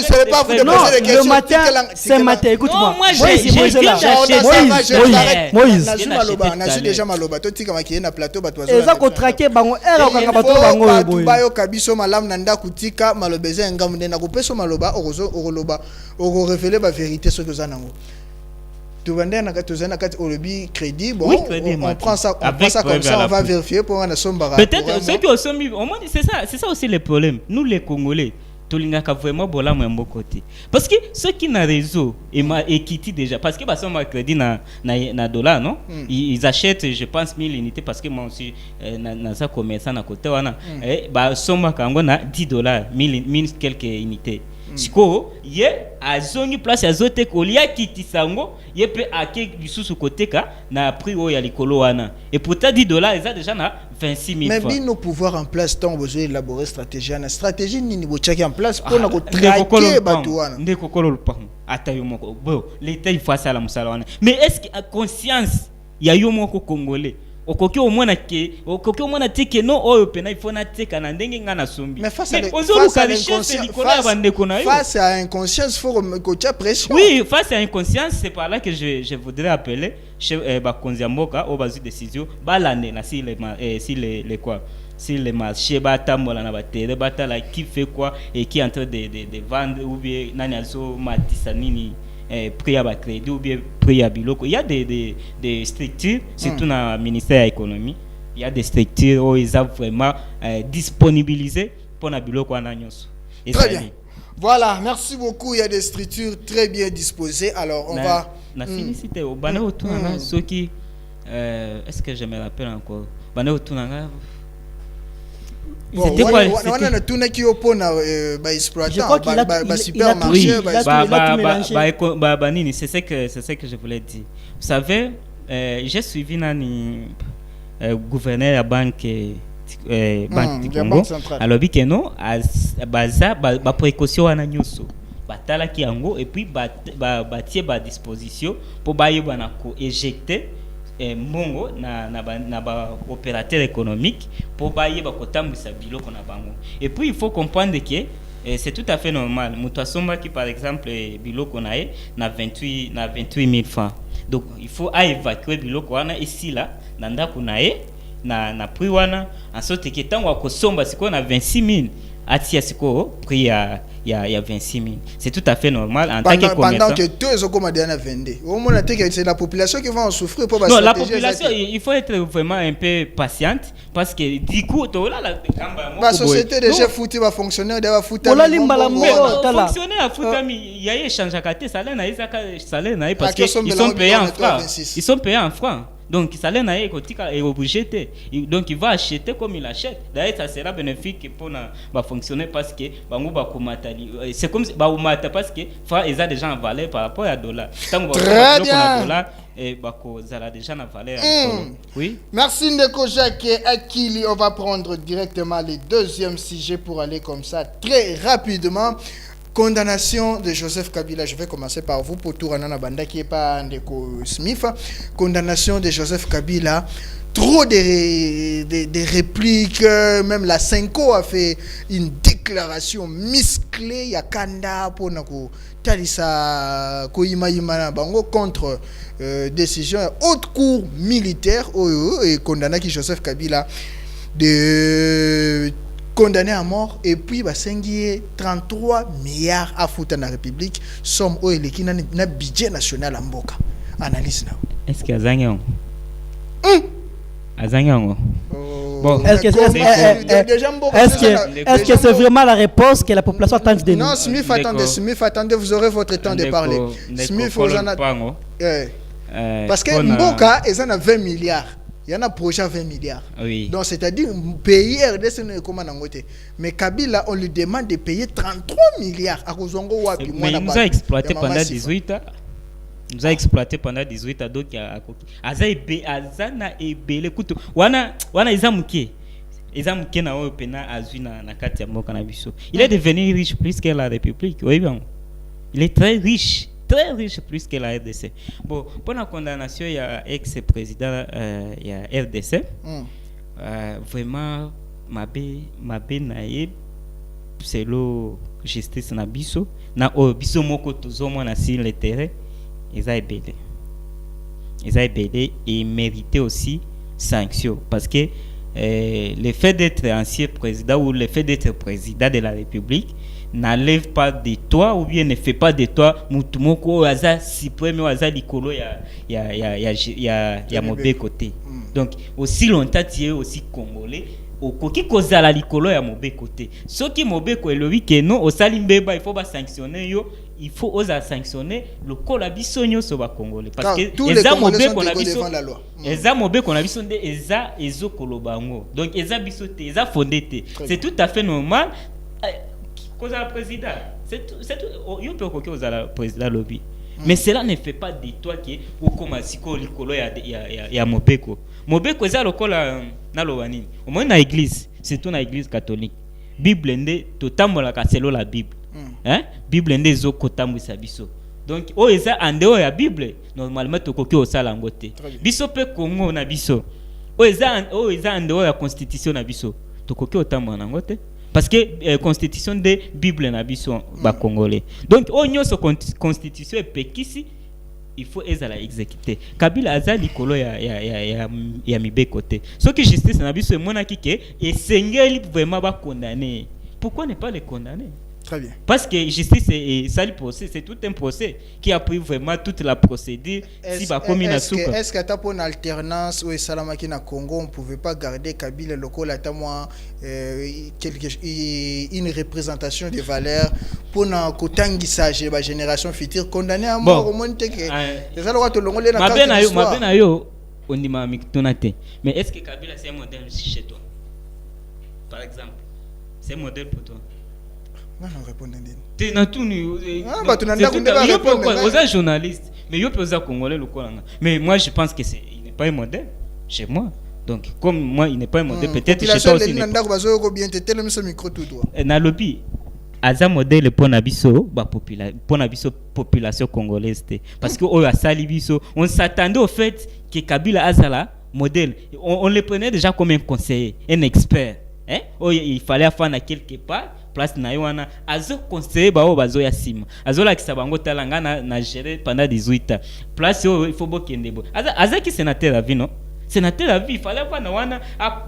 Speaker 4: poser des questions.
Speaker 6: Le matin, c'est matin, écoute-moi.
Speaker 4: Moïse, Nazu déjà maloba, toi tu as na plateau batwazo.
Speaker 6: Eza ko traquer bango era ko ngaba to bango boy.
Speaker 4: Bayo kabiso malam nanda kutika malobeze ngamunde na kupeso maloba oroloba oro révéler la vérité ce que ça nango. Tu vas dans le crédit, bon, oui, on prend ça comme ça, on va vérifier pour un somme.
Speaker 5: Peut-être ceux qui ont sommi, c'est ça aussi le problème. Nous les Congolais, tout le monde a vraiment bola mon bon côté. Parce que ceux qui n'ont réseau et quittent déjà, parce que bah son crédit na dollar non, ils achètent je pense 1000 unités parce que moi aussi na ça commerçant à côté wana, bah son kango na $10, 1000 quelques unités. Siko ye azongi place azote kolia kitisango ye pe ake bisusu koteka na prix o ya likolo wana et pourtant $10 eza déjà na 26 000
Speaker 4: mais
Speaker 5: francs.
Speaker 4: bien nos pouvoirs en place tant besoin élaborer stratégie ni bo check en place pour na ko traquer batuana
Speaker 5: ndeko kololo pa atayo moko bo l'état il faut ça la musala wana mais est-ce que conscience ya yo moko congolais okoki omona teke no oyo pena il faut na teka na ndenge ngana sombi
Speaker 4: mais face à inconscience faut que pression.
Speaker 5: Oui, face à inconscience c'est par là que je voudrais appeler chef bakonzi mboka au bazu décision balane na si les quoi si les marchés batambola na batere batala qui fait quoi et qui est en train de vendre ou bien nani aso matisa nini prix à crédit ou bien prix à biloko. Il y a des structures, surtout dans le ministère de l'économie, il y a des structures où ils ont vraiment disponibilisé pour la biloko.
Speaker 4: Très bien. Voilà, merci beaucoup. Il y a des structures très bien disposées. Alors, on va...
Speaker 5: La félicité au banner autour de ceux qui... Est-ce que je me rappelle encore? Banner autour de
Speaker 4: c'était quoi wana tuna ki opona ba exploitant ba supermarché
Speaker 5: ba nini c'est ce que je voulais dire. Vous savez j'ai suivi nani gouverneur de banque du Congo alors bi keno baza ba précaution wana nyoso batala ki yango et puis ba tie ba disposition pour ba yebana ko éjecter mbongo na ba opérateur économique pour bailler ba kotambisa biloko na bango. Et puis il faut comprendre que c'est tout à fait normal muto asomba qui par exemple biloko na 28 000 francs. Donc il faut évacuer biloko wana ici là na ndako na na prix wana en sorte que tango akosomba siko na 26 000 atia siko prix il y a 26 000. C'est tout à fait normal en tant que commerçant.
Speaker 4: Pendant que tous les commandes à vendre. Au moins, c'est la population qui va en souffrir. Pour
Speaker 5: non, la population, il faut être vraiment un peu patiente parce que du coup,
Speaker 4: la société déjà foutue va fonctionner, va foutre.
Speaker 5: Fonctionner à foutre, il y a échange à côté, salaire parce qu'ils sont payés en francs. Ils sont payés en francs. Donc, ça est obligé. Donc, il va acheter comme il achète. D'ailleurs, ça sera bénéfique pour fonctionner parce que c'est comme si parce que ils ont déjà en valeur par rapport à dollar.
Speaker 4: Très bien.
Speaker 5: Et ça a déjà en valeur. Oui.
Speaker 4: Merci Ndeko Jacques Akili. On va prendre directement le deuxième sujet pour aller comme ça très rapidement. Condamnation de Joseph Kabila. Je vais commencer par vous pour tout Ranana Banda qui est pas Ndeko Smith. Condamnation de Joseph Kabila. Trop de répliques. Même la Senko a fait une déclaration musclée. Yakanda pour Nako Talisa Koima Yimana Bango contre décision haute cour militaire et condamné Joseph Kabila de condamné à mort et puis bah 33 milliards à foutre dans la République somme au qui na budget national en Mboka. Analyse là.
Speaker 5: Est-ce qu'il y a Zagnon? Bon,
Speaker 6: est-ce que c'est vraiment la réponse que la population attend de nous?
Speaker 4: Non, Smith, attendez, vous aurez votre temps de parler. Smith, vous en avez. Parce que Mboka, ils en ont 20 milliards. Il y en a projet à 20 milliards.
Speaker 5: Oui.
Speaker 4: Donc, c'est-à-dire, payer RDC, mais Kabila, on lui demande de payer 33 milliards à Kozongo Wapi.
Speaker 5: Mais il nous a exploité pendant 18 ans. Il nous a exploité pendant 18 ans. Donc, Azana et Bele Kutu. Wana Izamuke. Izamuke na Opena Azuna na Katia Mokanabiso. Il est devenu riche plus que la République. Oui, bien. Il est très riche plus que la RDC. Bon, pour la condamnation, il y a ex-président, il y a RDC. Vraiment, Mabé Naïb, c'est le justice na biso. Na biso moko tozomo na sur le terrain, ils ont ébélé et ils méritaient aussi sanction parce que le fait d'être ancien président ou le fait d'être président de la République n'enlève pas de toi ou bien ne fait pas de toi mutumoko aza suprême ou aza likolo ya mauvais côté. Donc aussi longtemps tu es aussi congolais okoki kozala likolo ya mauvais côté. Ce qui mauvais ko elobi que non osali mbeba il faut ba sanctionner yo, il faut oser sanctionner le kola bisonyo so ba congolais parce que eza mauvais qu'on a biso eza mauvais qu'on a biso nde eza ezo kolobango. Donc eza biso te eza fondé te. C'est tout à fait normal. Cause à la président, c'est tout. Il peut que la président lobby, mais cela ne fait pas de toi qui ou comme si il y a Mobeko. Mobeko c'est le kola na lowani. Au moins na église, c'est tout na église catholique. Bible ndé totambo la kaselo la Bible. Bible ndé zo kotambo sabiso. Donc o eza andeo ya Bible normalement tokoki osala ngote. Biso pe Congo na biso. O eza andeo ya constitution na biso. Tokoki otambo na ngote. Parce que constitution de Bible na biso ba congolais. Donc on so constitution pekisi il faut ezala exécuter. Kabila azali kolo ya mibe côté. Ce qui justice na biso mona kike et sengeli vraiment ba condamner. Pourquoi ne pas les condamner?
Speaker 4: Très bien.
Speaker 5: Parce que justice et ça le procès, c'est tout un procès qui a pris vraiment toute la procédure.
Speaker 4: Est-ce que tu as pour une alternance ou Salamaki na Congo, on ne pouvait pas garder Kabila local à moi une représentation des valeurs pour na kotangisa la génération future condamnée à mort au moins que c'est ça le droit de l'ongolais na
Speaker 5: yo on dit ma miktonate. Mais est-ce que Kabila c'est un modèle chez toi? Par exemple, c'est un modèle pour toi?
Speaker 4: Non, répondez.
Speaker 5: Tu n'as tout nu. Vous êtes journaliste, mais vous êtes congolais le Kolanga. Mais moi je pense que il n'est pas un modèle chez moi. Donc comme moi il n'est pas un modèle, peut-être chez toi aussi. Na lobby aza modèle pour nabiso population congolaise parce que oyo asali biso on s'attendait au fait que Kabila azala modèle. On le prenait déjà comme un conseiller, un expert. Il fallait faire quelque part place na yoana azo conseiller bao bazo ya sima azo la kisabango talanga na gérer pendant 18 ans place il faut bokende bo aza ki sénateur la vie non sénateur la vie il fallait pas na wana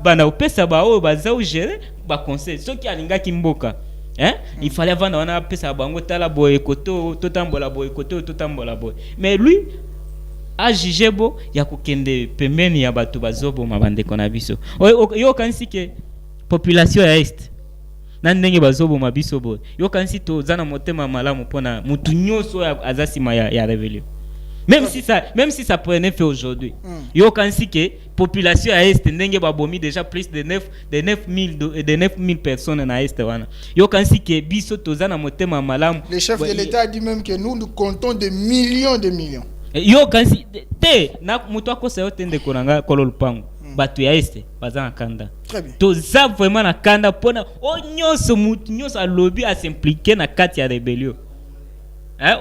Speaker 5: bana opesa bao bazo gérer ba conseil ce qui alinga kimboka Hein? Il fallait avant on a appelé ça bango tala boy koto totambola boy koto totambola boy. Mais lui a jugé bo ya kokende pembeni ya batu bazobo mabande kona biso. Yo kanisi ke population ya est na ndenge bazobo mabiso bo. Yo kanisi to zana motema malamu pona mutu nyoso azasima ya rebellion. Même si ça prenait fait aujourd'hui. Yo kanisi ke population à est ndenge babomi déjà plus de 9000 personnes na est wana. Yo kanisi ke biso tozana motema malamu.
Speaker 4: Le chef de l'État a dit même que nous comptons de millions de millions.
Speaker 5: Yo kanisi te na mutu akosa yo tende konanga kololupango. Batu ya est bazana kanda.
Speaker 4: Très bien.
Speaker 5: Toza vraiment na kanda pona onyoso mutu nyoso lobby à s'impliquer na kati ya rébellion.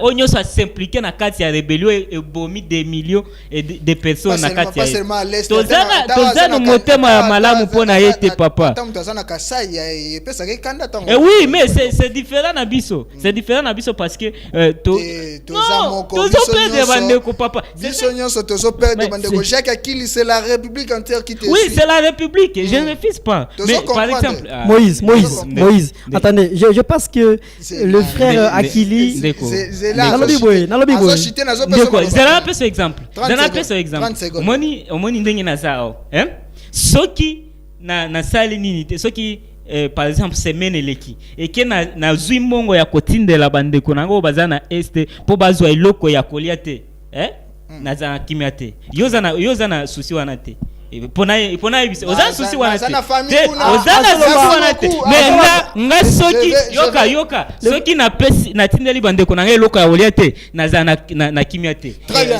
Speaker 5: On a s'impliqué dans la carte de rébellion et bomi des millions de personnes dans la carte.
Speaker 4: Pas seulement à l'est.
Speaker 5: Tozana motema malamu pona yete papa. Oui, mais c'est différent na biso. C'est différent na biso parce que tozo perdre bandeko papa.
Speaker 4: Jacques Akili, c'est la République entière qui te suit.
Speaker 5: Oui, c'est la République. Je ne refuse pas. Mais par exemple,
Speaker 6: Moïse. Attendez, je pense que le frère Akili
Speaker 5: c'est là un peu ce exemple. Omoni ndenge na zao. Hein? Soki na sali nini te soki par exemple semaine leki et que na zui mongo ya kotindela bandeko nango bazana este po bazwa eloko ya kolia te. Na za kimia te. Yoza na susi wana te. Pona ozana susi wana te. Ozana susi wana te. Mais nga soki yoka soki na pesi na tindeli bandeko na eloko ya olia te na kimia te.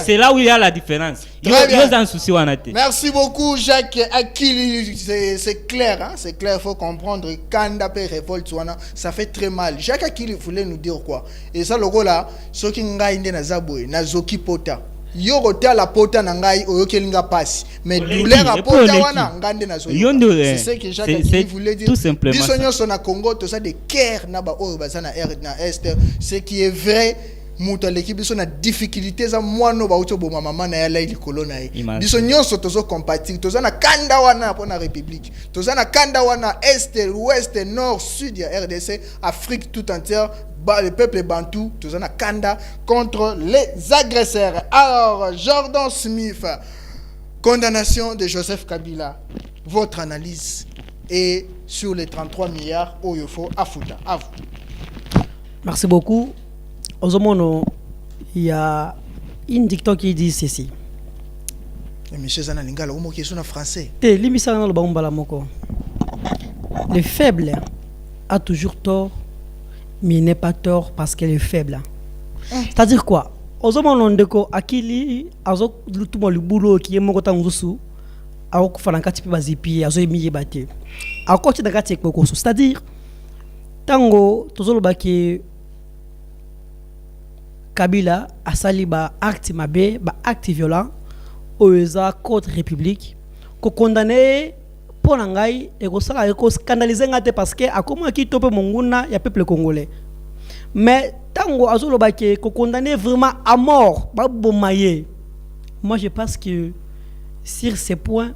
Speaker 5: C'est là où il y a la différence. Yoza susi wana te.
Speaker 4: Merci beaucoup Jacques Akili, c'est clair hein, c'est clair, faut comprendre Kanda pe révolte wana, ça fait très mal. Jacques Akili voulait nous dire quoi? Et ça logo là, soki nga inde na zabwe na zoki pota. Yo rota la pota na ngai oyokelinga passe mais douleur a pota wana ngande na zo. C'est ce que Jacques Akili voulait dire.
Speaker 5: Tout simplement.
Speaker 4: Bisonyo so na Congo to ça de cœur na ba o bazana na est, ce qui est vrai. Muta l'équipe biso na difficulté za mwana ba uto bo mama na ya la likolo na ye. Biso nyonso tozo compatible, toza na kanda wana pona république. Toza na kanda wana est, ouest, nord, sud ya RDC, Afrique tout entière. Le peuple bantou, tous en a kanda contre les agresseurs. Alors, Jordan Smith, condamnation de Joseph Kabila, votre analyse est sur les 33 milliards au Yofo Afuta. À vous.
Speaker 6: Merci beaucoup. Ozomono, il y a une dicton qui dit ceci.
Speaker 4: Monsieur Zanalingala, vous moquez sur le français.
Speaker 6: Le faible a toujours tort. Mais il n'est pas tort parce qu'elle est faible. C'est-à-dire quoi? Ozomo ndeko akili azo lutumo libulo ki yemo kota ngusu ao kufana kati pe bazipi azo emiye bate. Akoti na kati ekoko. C'est-à-dire tango tozolo baki Kabila asali ba acte mabe, ba acte violent oeza contre république ko condamner pour ngai et ko sala ko scandaliser ngate parce que akoma ki tope monguna ya peuple congolais. Mais tango azolo baki ko condamner vraiment à mort ba bomaye. Moi je pense que sur ces points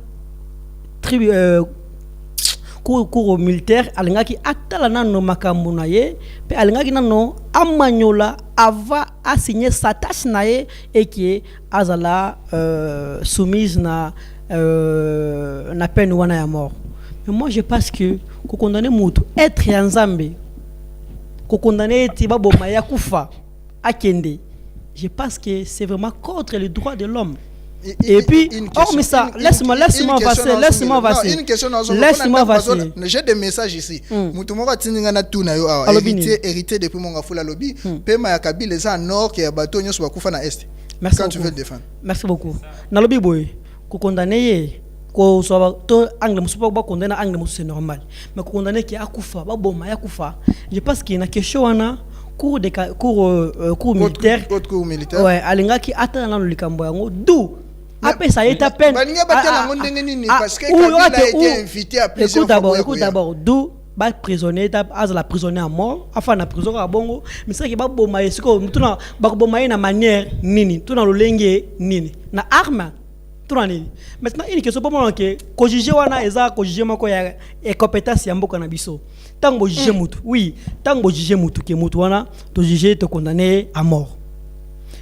Speaker 6: cours militaire alingaki atala nano makambo na ye pe alingaki nano amanyola ava a signé sa tâche na ye et qui azala soumise na peine wana ya mort. Mais moi je pense que ko condamner mutu être nzambe ko condamner tiba boma ya kufa akende, je pense que c'est vraiment contre les droits de l'homme. Et puis, mais ça, laisse-moi passer.
Speaker 4: Une question, j'ai des messages ici. Moutoumora Tiningana Tuna yo hérité depuis mon gafula lobby. Pema ya Kabila les nord qui a bateau nyos bakufa na est.
Speaker 6: Merci
Speaker 4: quand
Speaker 6: beaucoup.
Speaker 4: Tu veux le défendre.
Speaker 6: Merci beaucoup. Na lobby boy, ko condamner ko so to angle musupa ba condamner angle musu c'est normal. Mais ko condamner qui akufa ba boma ya kufa. Je pense qu'il y a une question wana cours militaire.
Speaker 4: Cours militaire.
Speaker 6: Ouais, alinga ki atana na likambo yango d'où après ça est à peine.
Speaker 4: Parce que Kabila a été invité à plusieurs fois.
Speaker 6: Écoute d'abord, d'où ba prisonnier la prisonnier à mort enfin na prison à bongo mais c'est que ba bomaye siko tuna ba bomaye na manière nini tuna lolenge nini na arme Maintenant, une question pour moi que juger wana eza ko juger mako ya compétence ya mboka na biso. Tango juger mutu. Oui, tango juger mutu ke mutu wana to juger te condamner à mort.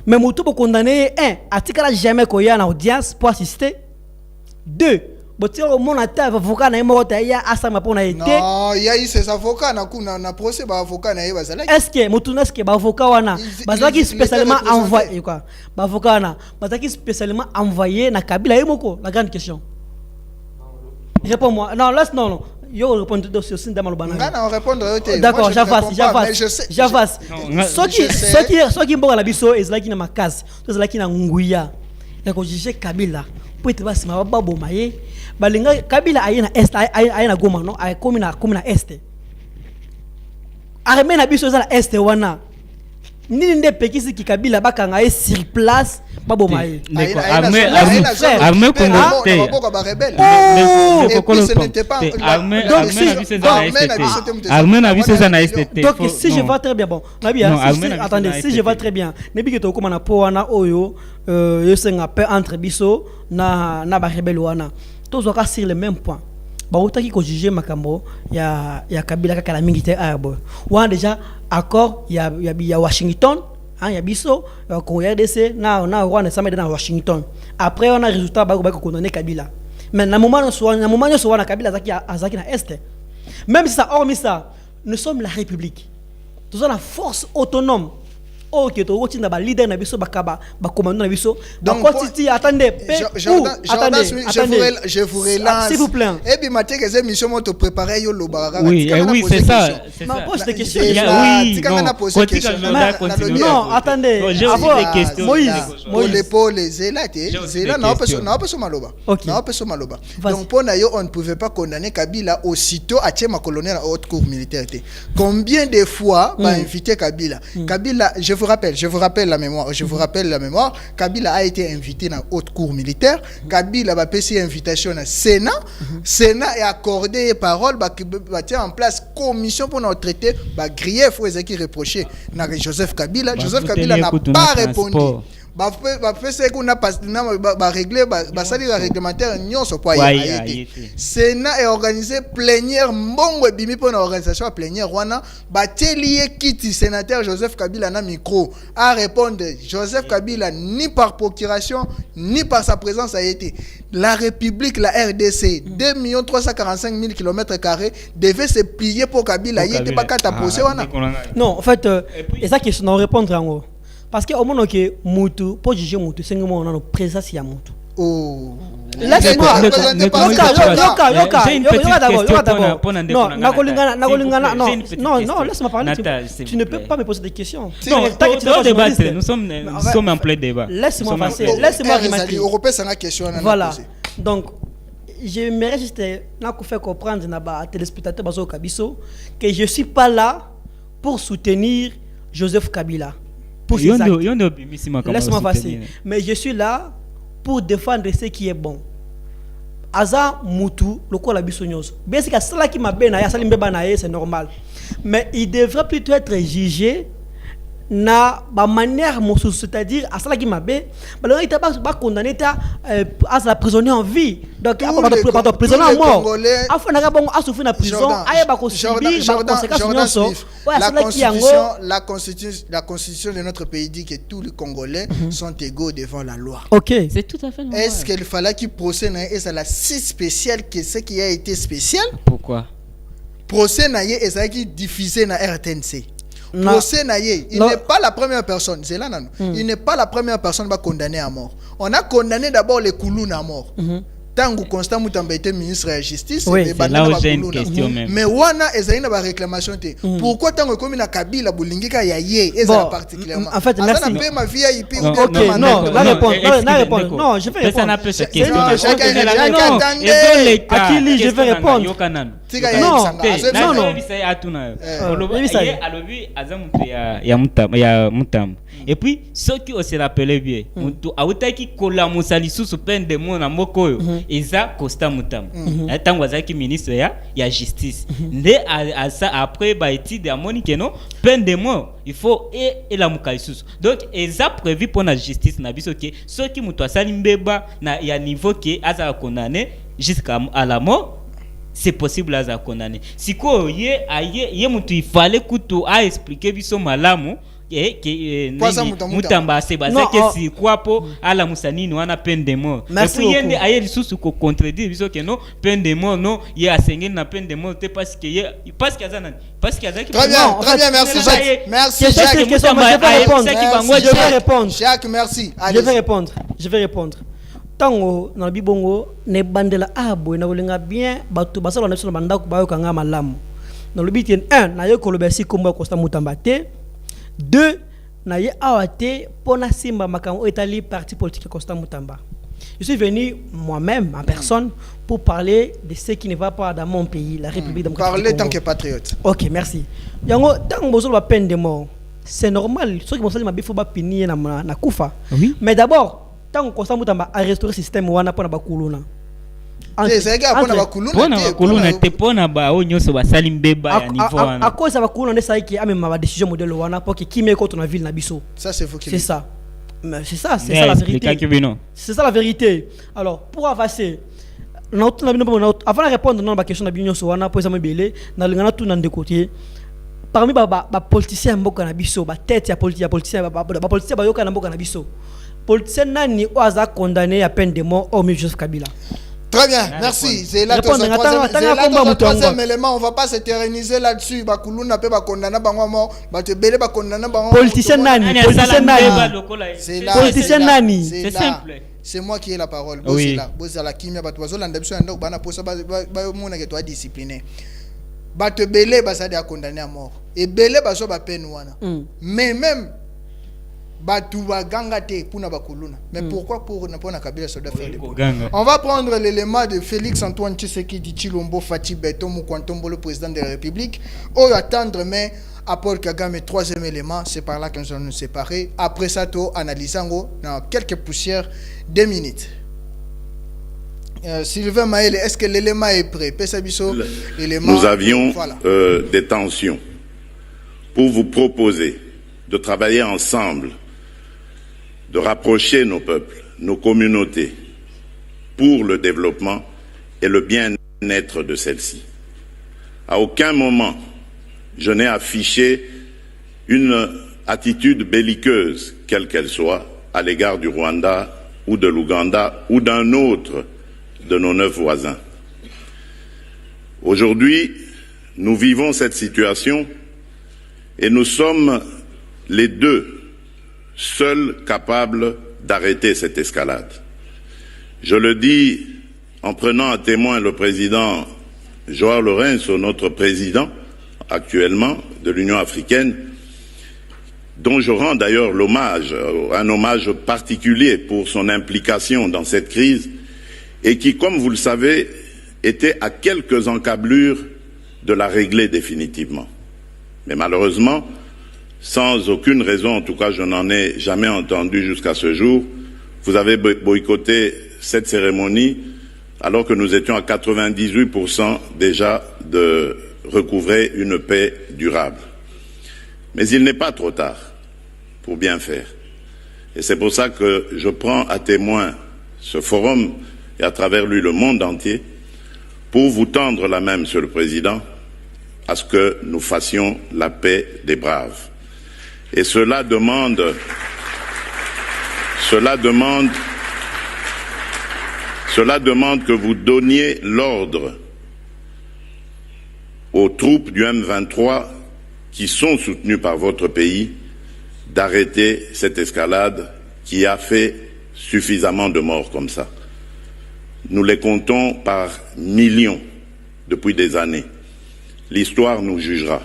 Speaker 6: Mais mutu pour condamner atikala jamais ko ya na audience pour assister. 2 Botiro mon avocat na moko ta ya asama pour na été.
Speaker 4: Non, il y a eu ses avocats na procès ba avocat na yeba zala.
Speaker 6: Est-ce que mutu est-ce que ba avocat wana bazaki spécialement envoyé quoi? Ba avocat wana bazaki spécialement envoyé na Kabila yemoko la grande question. Réponds-moi. Non, laisse non. Yo répondre sur ce dans malobana.
Speaker 4: Non, répondre
Speaker 6: d'accord, j'avance. Ce qui mboka la biso ezalaki na makasi. Ezalaki na nguya. Ya ko juger Kabila. Pour être basi mababo maye. Balinga Kabila ayena est ayena goma non ay komina est. Armée na biso za na est wana. Nini nde pekisi ki Kabila bakanga e sur place babo maye.
Speaker 5: Armée congolaise. Armée na biso za na STT.
Speaker 6: Donc si je vois très bien bon. Attendez, si je vois très bien. Nebi ke to koma na po wana oyo yo senga pe entre biso na ba rebelle wana. Tous on sur le même point. Bah autant qui juger makambo ya Kabila kaka la militaire arabo. Ou déjà accord ya Washington, hein ya biso ko RDC na Rwanda ça met dans Washington. Après on a résultat ba ko condamner Kabila. Mais na moment na Kabila azaki na est. Même si ça hormis ça, nous sommes la République. Nous sommes la force autonome. Ok, to woti na ba leader na biso bakaba ba commandant na biso. Donc attendez,
Speaker 4: je vous relance
Speaker 6: s'il vous plaît.
Speaker 4: Et puis maté que ces missions m'ont préparé yo lobara.
Speaker 5: Oui, c'est ça.
Speaker 6: Non, pose des questions.
Speaker 5: Oui,
Speaker 6: non, attendez.
Speaker 4: Moïse, Paul Zélate, Zéla n'a pas son maloba. N'a pas son maloba. Donc pour nayo on ne pouvait pas condamner Kabila aussitôt à Tchema colonel à haute cour militaire. Combien de fois va inviter Kabila? Kabila, je vous rappelle la mémoire. Kabila a été invité dans la haute cour militaire. Kabila a passé invitation à Sénat. Sénat a accordé parole, a en place commission pour nous traiter, grief ou qui reproché à Joseph Kabila. Joseph Kabila n'a pas répondu. Régler réglementaire Sénat est organisé plénière mbongo bimi pour l'organisation plénière wana batelier kiti sénateur Joseph Kabila na micro à répondre Joseph Kabila ni par procuration ni par sa présence a été la République la RDC 2 345 000 km² devait se plier pour Kabila yete bakata procès wana.
Speaker 6: Non en fait et ça question on répondre en haut. Parce que au moment que mutu pour juger mutu c'est on a présence ya mutu.
Speaker 4: Oh.
Speaker 6: Laisse-moi.
Speaker 5: J'ai une petite question pour
Speaker 6: non, laisse-moi parler. Tu ne peux pas me poser des questions.
Speaker 5: Non, nous sommes en plein débat.
Speaker 6: Laisse-moi passer. Laisse-moi remarquer.
Speaker 4: Européen c'est la question.
Speaker 6: Voilà. Donc j'aimerais juste faire comprendre à téléspectateurs bazo Kabiso que je suis pas là pour soutenir Joseph Kabila. Laisse-moi passer. Mais je suis là pour défendre ce qui est bon. Aza mutu lokola biso nyonso. Bien c'est que cela qui m'a bien ya salimbeba na c'est normal. Mais il devrait plutôt être jugé na ba manière mosu, c'est-à-dire à cela qui m'a bien il était pas condamné à la prisonnier en vie. Donc pas prisonnier en mort. Afin na bon à souffrir na prison, aya ba ko subir ba conséquences nyonso.
Speaker 4: La constitution de notre pays dit que tous les Congolais sont égaux devant la loi.
Speaker 6: OK.
Speaker 5: C'est tout à fait normal.
Speaker 4: Est-ce qu'il fallait qu'il procède et ça la si spécial que ce qui a été spécial?
Speaker 5: Pourquoi?
Speaker 4: Procès na et ça qui diffusé na RTNC. Procès Naye, il n'est pas la première personne. C'est là, il n'est pas la première personne qui va condamner à mort. On a condamné d'abord les Kouloun à mort. Tango Constant Moutambe était ministre de la Justice.
Speaker 5: Oui, c'est là où j'ai une question même.
Speaker 4: Mais Wana ezali na ba réclamation te. Pourquoi tango comme na Kabila Boulingika yaye ezala particulièrement.
Speaker 6: En fait, merci.
Speaker 4: Ça n'a pas ma vie à IP.
Speaker 6: OK, non, la réponse. Non, je vais répondre.
Speaker 5: Ça n'a pas cette question.
Speaker 6: Non, Akili, je vais répondre. Non.
Speaker 5: Et puis ceux qui se rappellent bien mutu autaki kolamusa lisusu peine de mort na moko oyo eza Costa Mutamba tango azaki ministre ya justice nde après ba étude amoni que non peine de mort il faut et la mukalisusu donc eza prévu pour la justice na biso que ceux qui mutu asali mbeba na ya niveau que aza condamné jusqu'à la mort c'est possible à condamner siko ye mutu il fallait kutu a expliquer biso malamu Mutamba c'est basé que si quoi pour à la musanini wana peine de mort et puis yende ayer sous ko contredire biso que non peine de mort non il a assigné na peine de mort parce que azana parce que azaki
Speaker 4: très bien merci Jacques merci Jacques
Speaker 6: je vais répondre
Speaker 4: Jacques merci
Speaker 6: je vais répondre tango na bibongo ne bandela abo na kolenga bien bato basala na biso bandako bayo kanga malamu na lobi tien 1 na yo kolobesi komba Costa Mutamba te 2 na ye awate pona simba makambo etali parti politique Costa Mutamba. Je suis venu moi-même en personne pour parler de ce qui ne va pas dans mon pays, la République démocratique.
Speaker 4: Parler tant que patriote.
Speaker 6: Ok, merci. Yango tant que la peine de mort, c'est normal. Ceux qui vont salir ma bifo ba punir na kufa. Oui. Mais d'abord, tant que Costa Mutamba a restauré le système wana pona bakuluna.
Speaker 5: Pona te pona ba o nyoso basali mbeba ya niveau wana.
Speaker 6: À cause ça va kuluna ndesa ki amema ba décision modèle wana pour que kimé contre na ville na biso.
Speaker 4: Ça c'est faux.
Speaker 6: C'est ça. Mais c'est ça la vérité. C'est ça la vérité. Alors, pour avancer, avant de répondre à la question de l'Union Sowana, pour exemple, dans le tout de côté, parmi les politiciens mboka na biso, ba tête ya politiciens bayoka na mboka na biso. Politicien nani oaza condamné à peine de mort au milieu Joseph Kabila.
Speaker 4: Très bien, merci. C'est là le troisième élément. On ne va pas s'éterniser là-dessus. Bakuluna peut pas condamner bango mort. Batebele ba condamner bango.
Speaker 6: Politicien nani.
Speaker 5: C'est simple.
Speaker 4: C'est moi qui ai la parole.
Speaker 5: Oui.
Speaker 4: Bozala kimia batwazo landabso ndo bana posa ba mona ke toi discipliné. Batebele basadi a condamné à mort. Et belé baso ba peine wana. Mais même Batouba gangate puna bakuluna. Mais pourquoi pour ne pas Kabila soda faire des On va prendre l'élément de Félix Antoine Tshisekedi Tshilombo Fati Beto Mukwantombo, le président de la République. Ou attendre mais à Paul Kagame, troisième élément, c'est par là que nous allons nous séparer. Après ça, tout analysons dans quelques poussières 2 minutes. Sylvain Maël, est-ce que l'élément est prêt?
Speaker 7: Nous avions des tensions pour vous proposer de travailler ensemble, de rapprocher nos peuples, nos communautés, pour le développement et le bien-être de celles-ci. À aucun moment, je n'ai affiché une attitude belliqueuse, quelle qu'elle soit, à l'égard du Rwanda ou de l'Ouganda ou d'un autre de nos 9 voisins. Aujourd'hui, nous vivons cette situation et nous sommes les deux seuls capables d'arrêter cette escalade. Je le dis en prenant à témoin le président Joao Lourenço, notre président actuellement de l'Union africaine, dont je rends d'ailleurs l'hommage, un hommage particulier pour son implication dans cette crise, et qui, comme vous le savez, était à quelques encablures de la régler définitivement. Mais malheureusement, sans aucune raison, en tout cas je n'en ai jamais entendu jusqu'à ce jour, vous avez boycotté cette cérémonie alors que nous étions à 98% déjà de recouvrer une paix durable. Mais il n'est pas trop tard pour bien faire. Et c'est pour ça que je prends à témoin ce forum et à travers lui le monde entier pour vous tendre la main, Monsieur le Président, à ce que nous fassions la paix des braves. Et cela demande que vous donniez l'ordre aux troupes du M23 qui sont soutenues par votre pays d'arrêter cette escalade qui a fait suffisamment de morts comme ça. Nous les comptons par millions depuis des années. L'histoire nous jugera.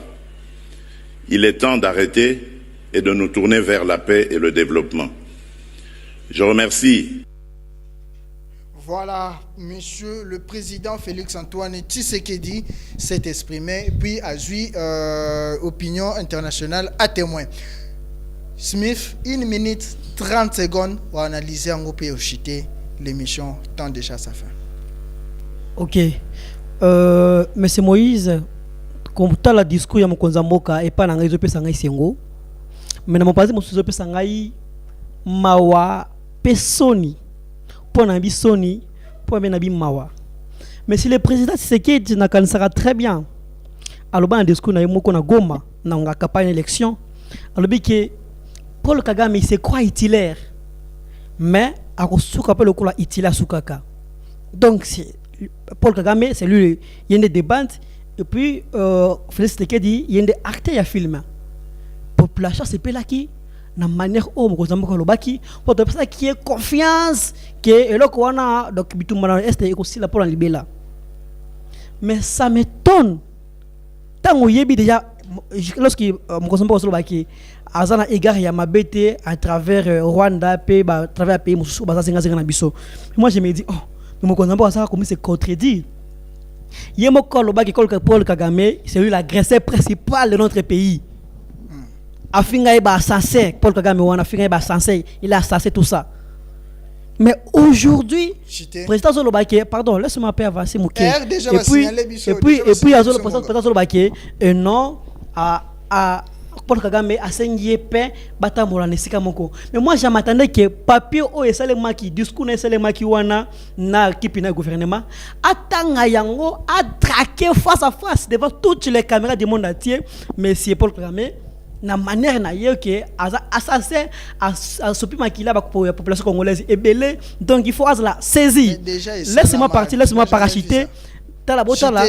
Speaker 7: Il est temps d'arrêter et de nous tourner vers la paix et le développement. Je remercie.
Speaker 4: Voilà, monsieur le président Félix Antoine Tshisekedi s'est exprimé, puis a eu opinion internationale à témoin. Smith, 1 minute 30 secondes pour analyser en groupe et au chité. L'émission tend déjà à sa fin.
Speaker 6: Ok. Monsieur Moïse, comme tu as le discours, il y a mon konzamboka et pas dans les opérations sengo. Mais dans mon passé, mon sous-opération sangai mawa pesoni pour nabi soni pour nabi mawa. Mais si le président Tshisekedi n'a qu'un sera très bien. Alors dans le discours na yemo na Goma na nga campagne élection. Alors que Paul Kagame il se croit utilaire. Mais à suka pe le kola itila sukaka. Donc Paul Kagame c'est lui il y a des débats et puis Félix Tshisekedi il y a des acteurs à filmer. Population c'est là qui na manière au mkozamboka lobaki pour de personnes qui est confiance que eloko wana donc bitumana est aussi là pour la libéla. Mais ça m'étonne tant yebi déjà lorsque mkozamboka lobaki azana égard ya mabete à travers Rwanda pe à travers pays mususu baza senga na biso. Moi je me dis oh mais mkozamboka ça comme c'est contredit. Yemoko lobaki Paul Kagame c'est lui l'agresseur principal de notre pays. Afinga eba censé Paul Kagame wana afinga eba censé il a censé tout ça. Mais aujourd'hui président Zolobake pardon laisse-moi pas avancer mon cœur. Et puis Azolo président Zolobake non à Paul Kagame a saigné pain batamola nesika moko. Mais moi je m'attendais que papier o esalema ki discours na esalema ki wana na équipe na gouvernement atanga yango a traquer face à face devant toutes les caméras du monde entier monsieur Paul Kagame na manière na que assassin à sopi makila ba population congolaise est belé donc il faut la saisir. Laisse-moi partir, laisse-moi parachuter. Tala bota la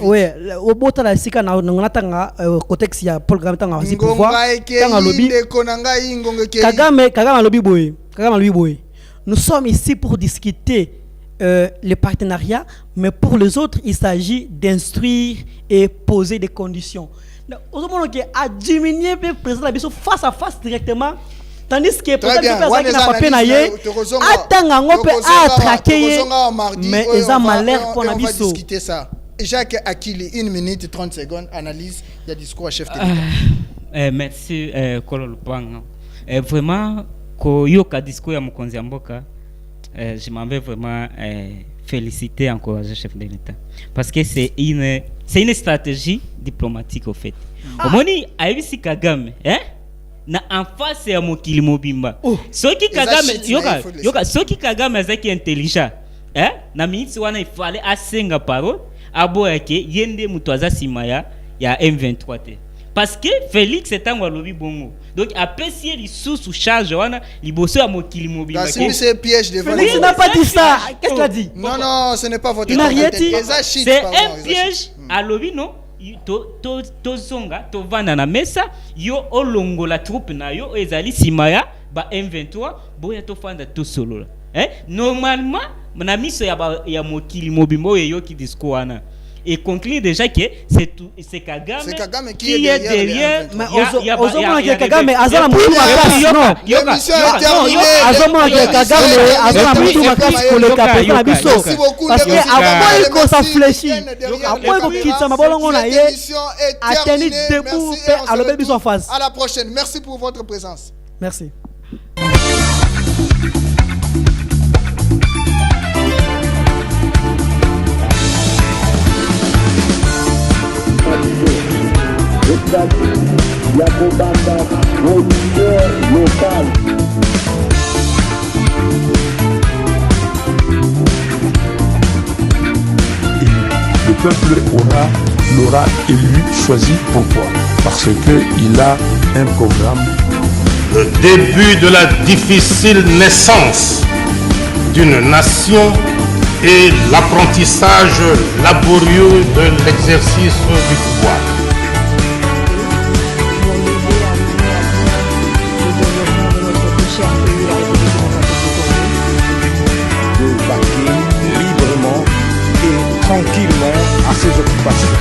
Speaker 6: ouais au bota la sika na ngatanga contexte ya Paul Kagame tanga si pouvoir tanga lobby Kagame lobby boy. Nous sommes ici pour discuter les partenariats, mais pour les autres il s'agit d'instruire et poser des conditions. Aujourd'hui, qui a diminué le président Bisso face à face directement, tandis que le président Bisso n'a pas pénayé, attend peut attraquer, mais ils ont malheur pour la Bisso.
Speaker 4: Jacques Akili, 1 minute 30 secondes, analyse le discours à chef de l'État.
Speaker 5: Merci, Kololo Pang. Vraiment, quand il y a un discours à Mokonzi Mboka, je m'en vais vraiment féliciter, encourager le chef de l'État. Parce que c'est une stratégie diplomatique au fait. Omoni aibisi Kagame, na en face ya mokili mobimba. Soki Kagame, soki Kagame azaki intelligent, na minutes wana il fallait asenga parole, abo yake yende mutu aza simaya ya M23 te. Parce que Félix est un lobby bongo. Donc après si il sous charge wana liboso ya mokili mobimba.
Speaker 4: C'est piège de
Speaker 6: Félix n'a pas dit ça. Qu'est-ce qu'il a dit?
Speaker 4: Non, ce n'est pas votre.
Speaker 6: Il n'a rien dit.
Speaker 5: C'est un piège à lobby non. To zonga to vanda na mesa yo olongo la troupe na yo ezali simaya ba M23 boya to fanda to solo normalement na miso ya mokili mobimbo yo ki discours wana et conclut déjà que c'est Kagame qui est derrière.
Speaker 6: Mais Ozomona Kagame azala mutu makasi non.
Speaker 4: L'émission est terminée.
Speaker 6: Ozomona Kagame azala mutu makasi koleka pesa na biso. Parce que après il ça fléchit. Après ko kitsa mabolongo na ye a tenu debout à alobe biso en face.
Speaker 4: À la prochaine. Merci pour votre présence.
Speaker 6: Merci.
Speaker 1: Le peuple l'aura élu, choisi. Pourquoi? Parce qu'il a un programme.
Speaker 2: Le début de la difficile naissance d'une nation et l'apprentissage laborieux de l'exercice du pouvoir.
Speaker 3: De vaquer librement et tranquillement à ses occupations.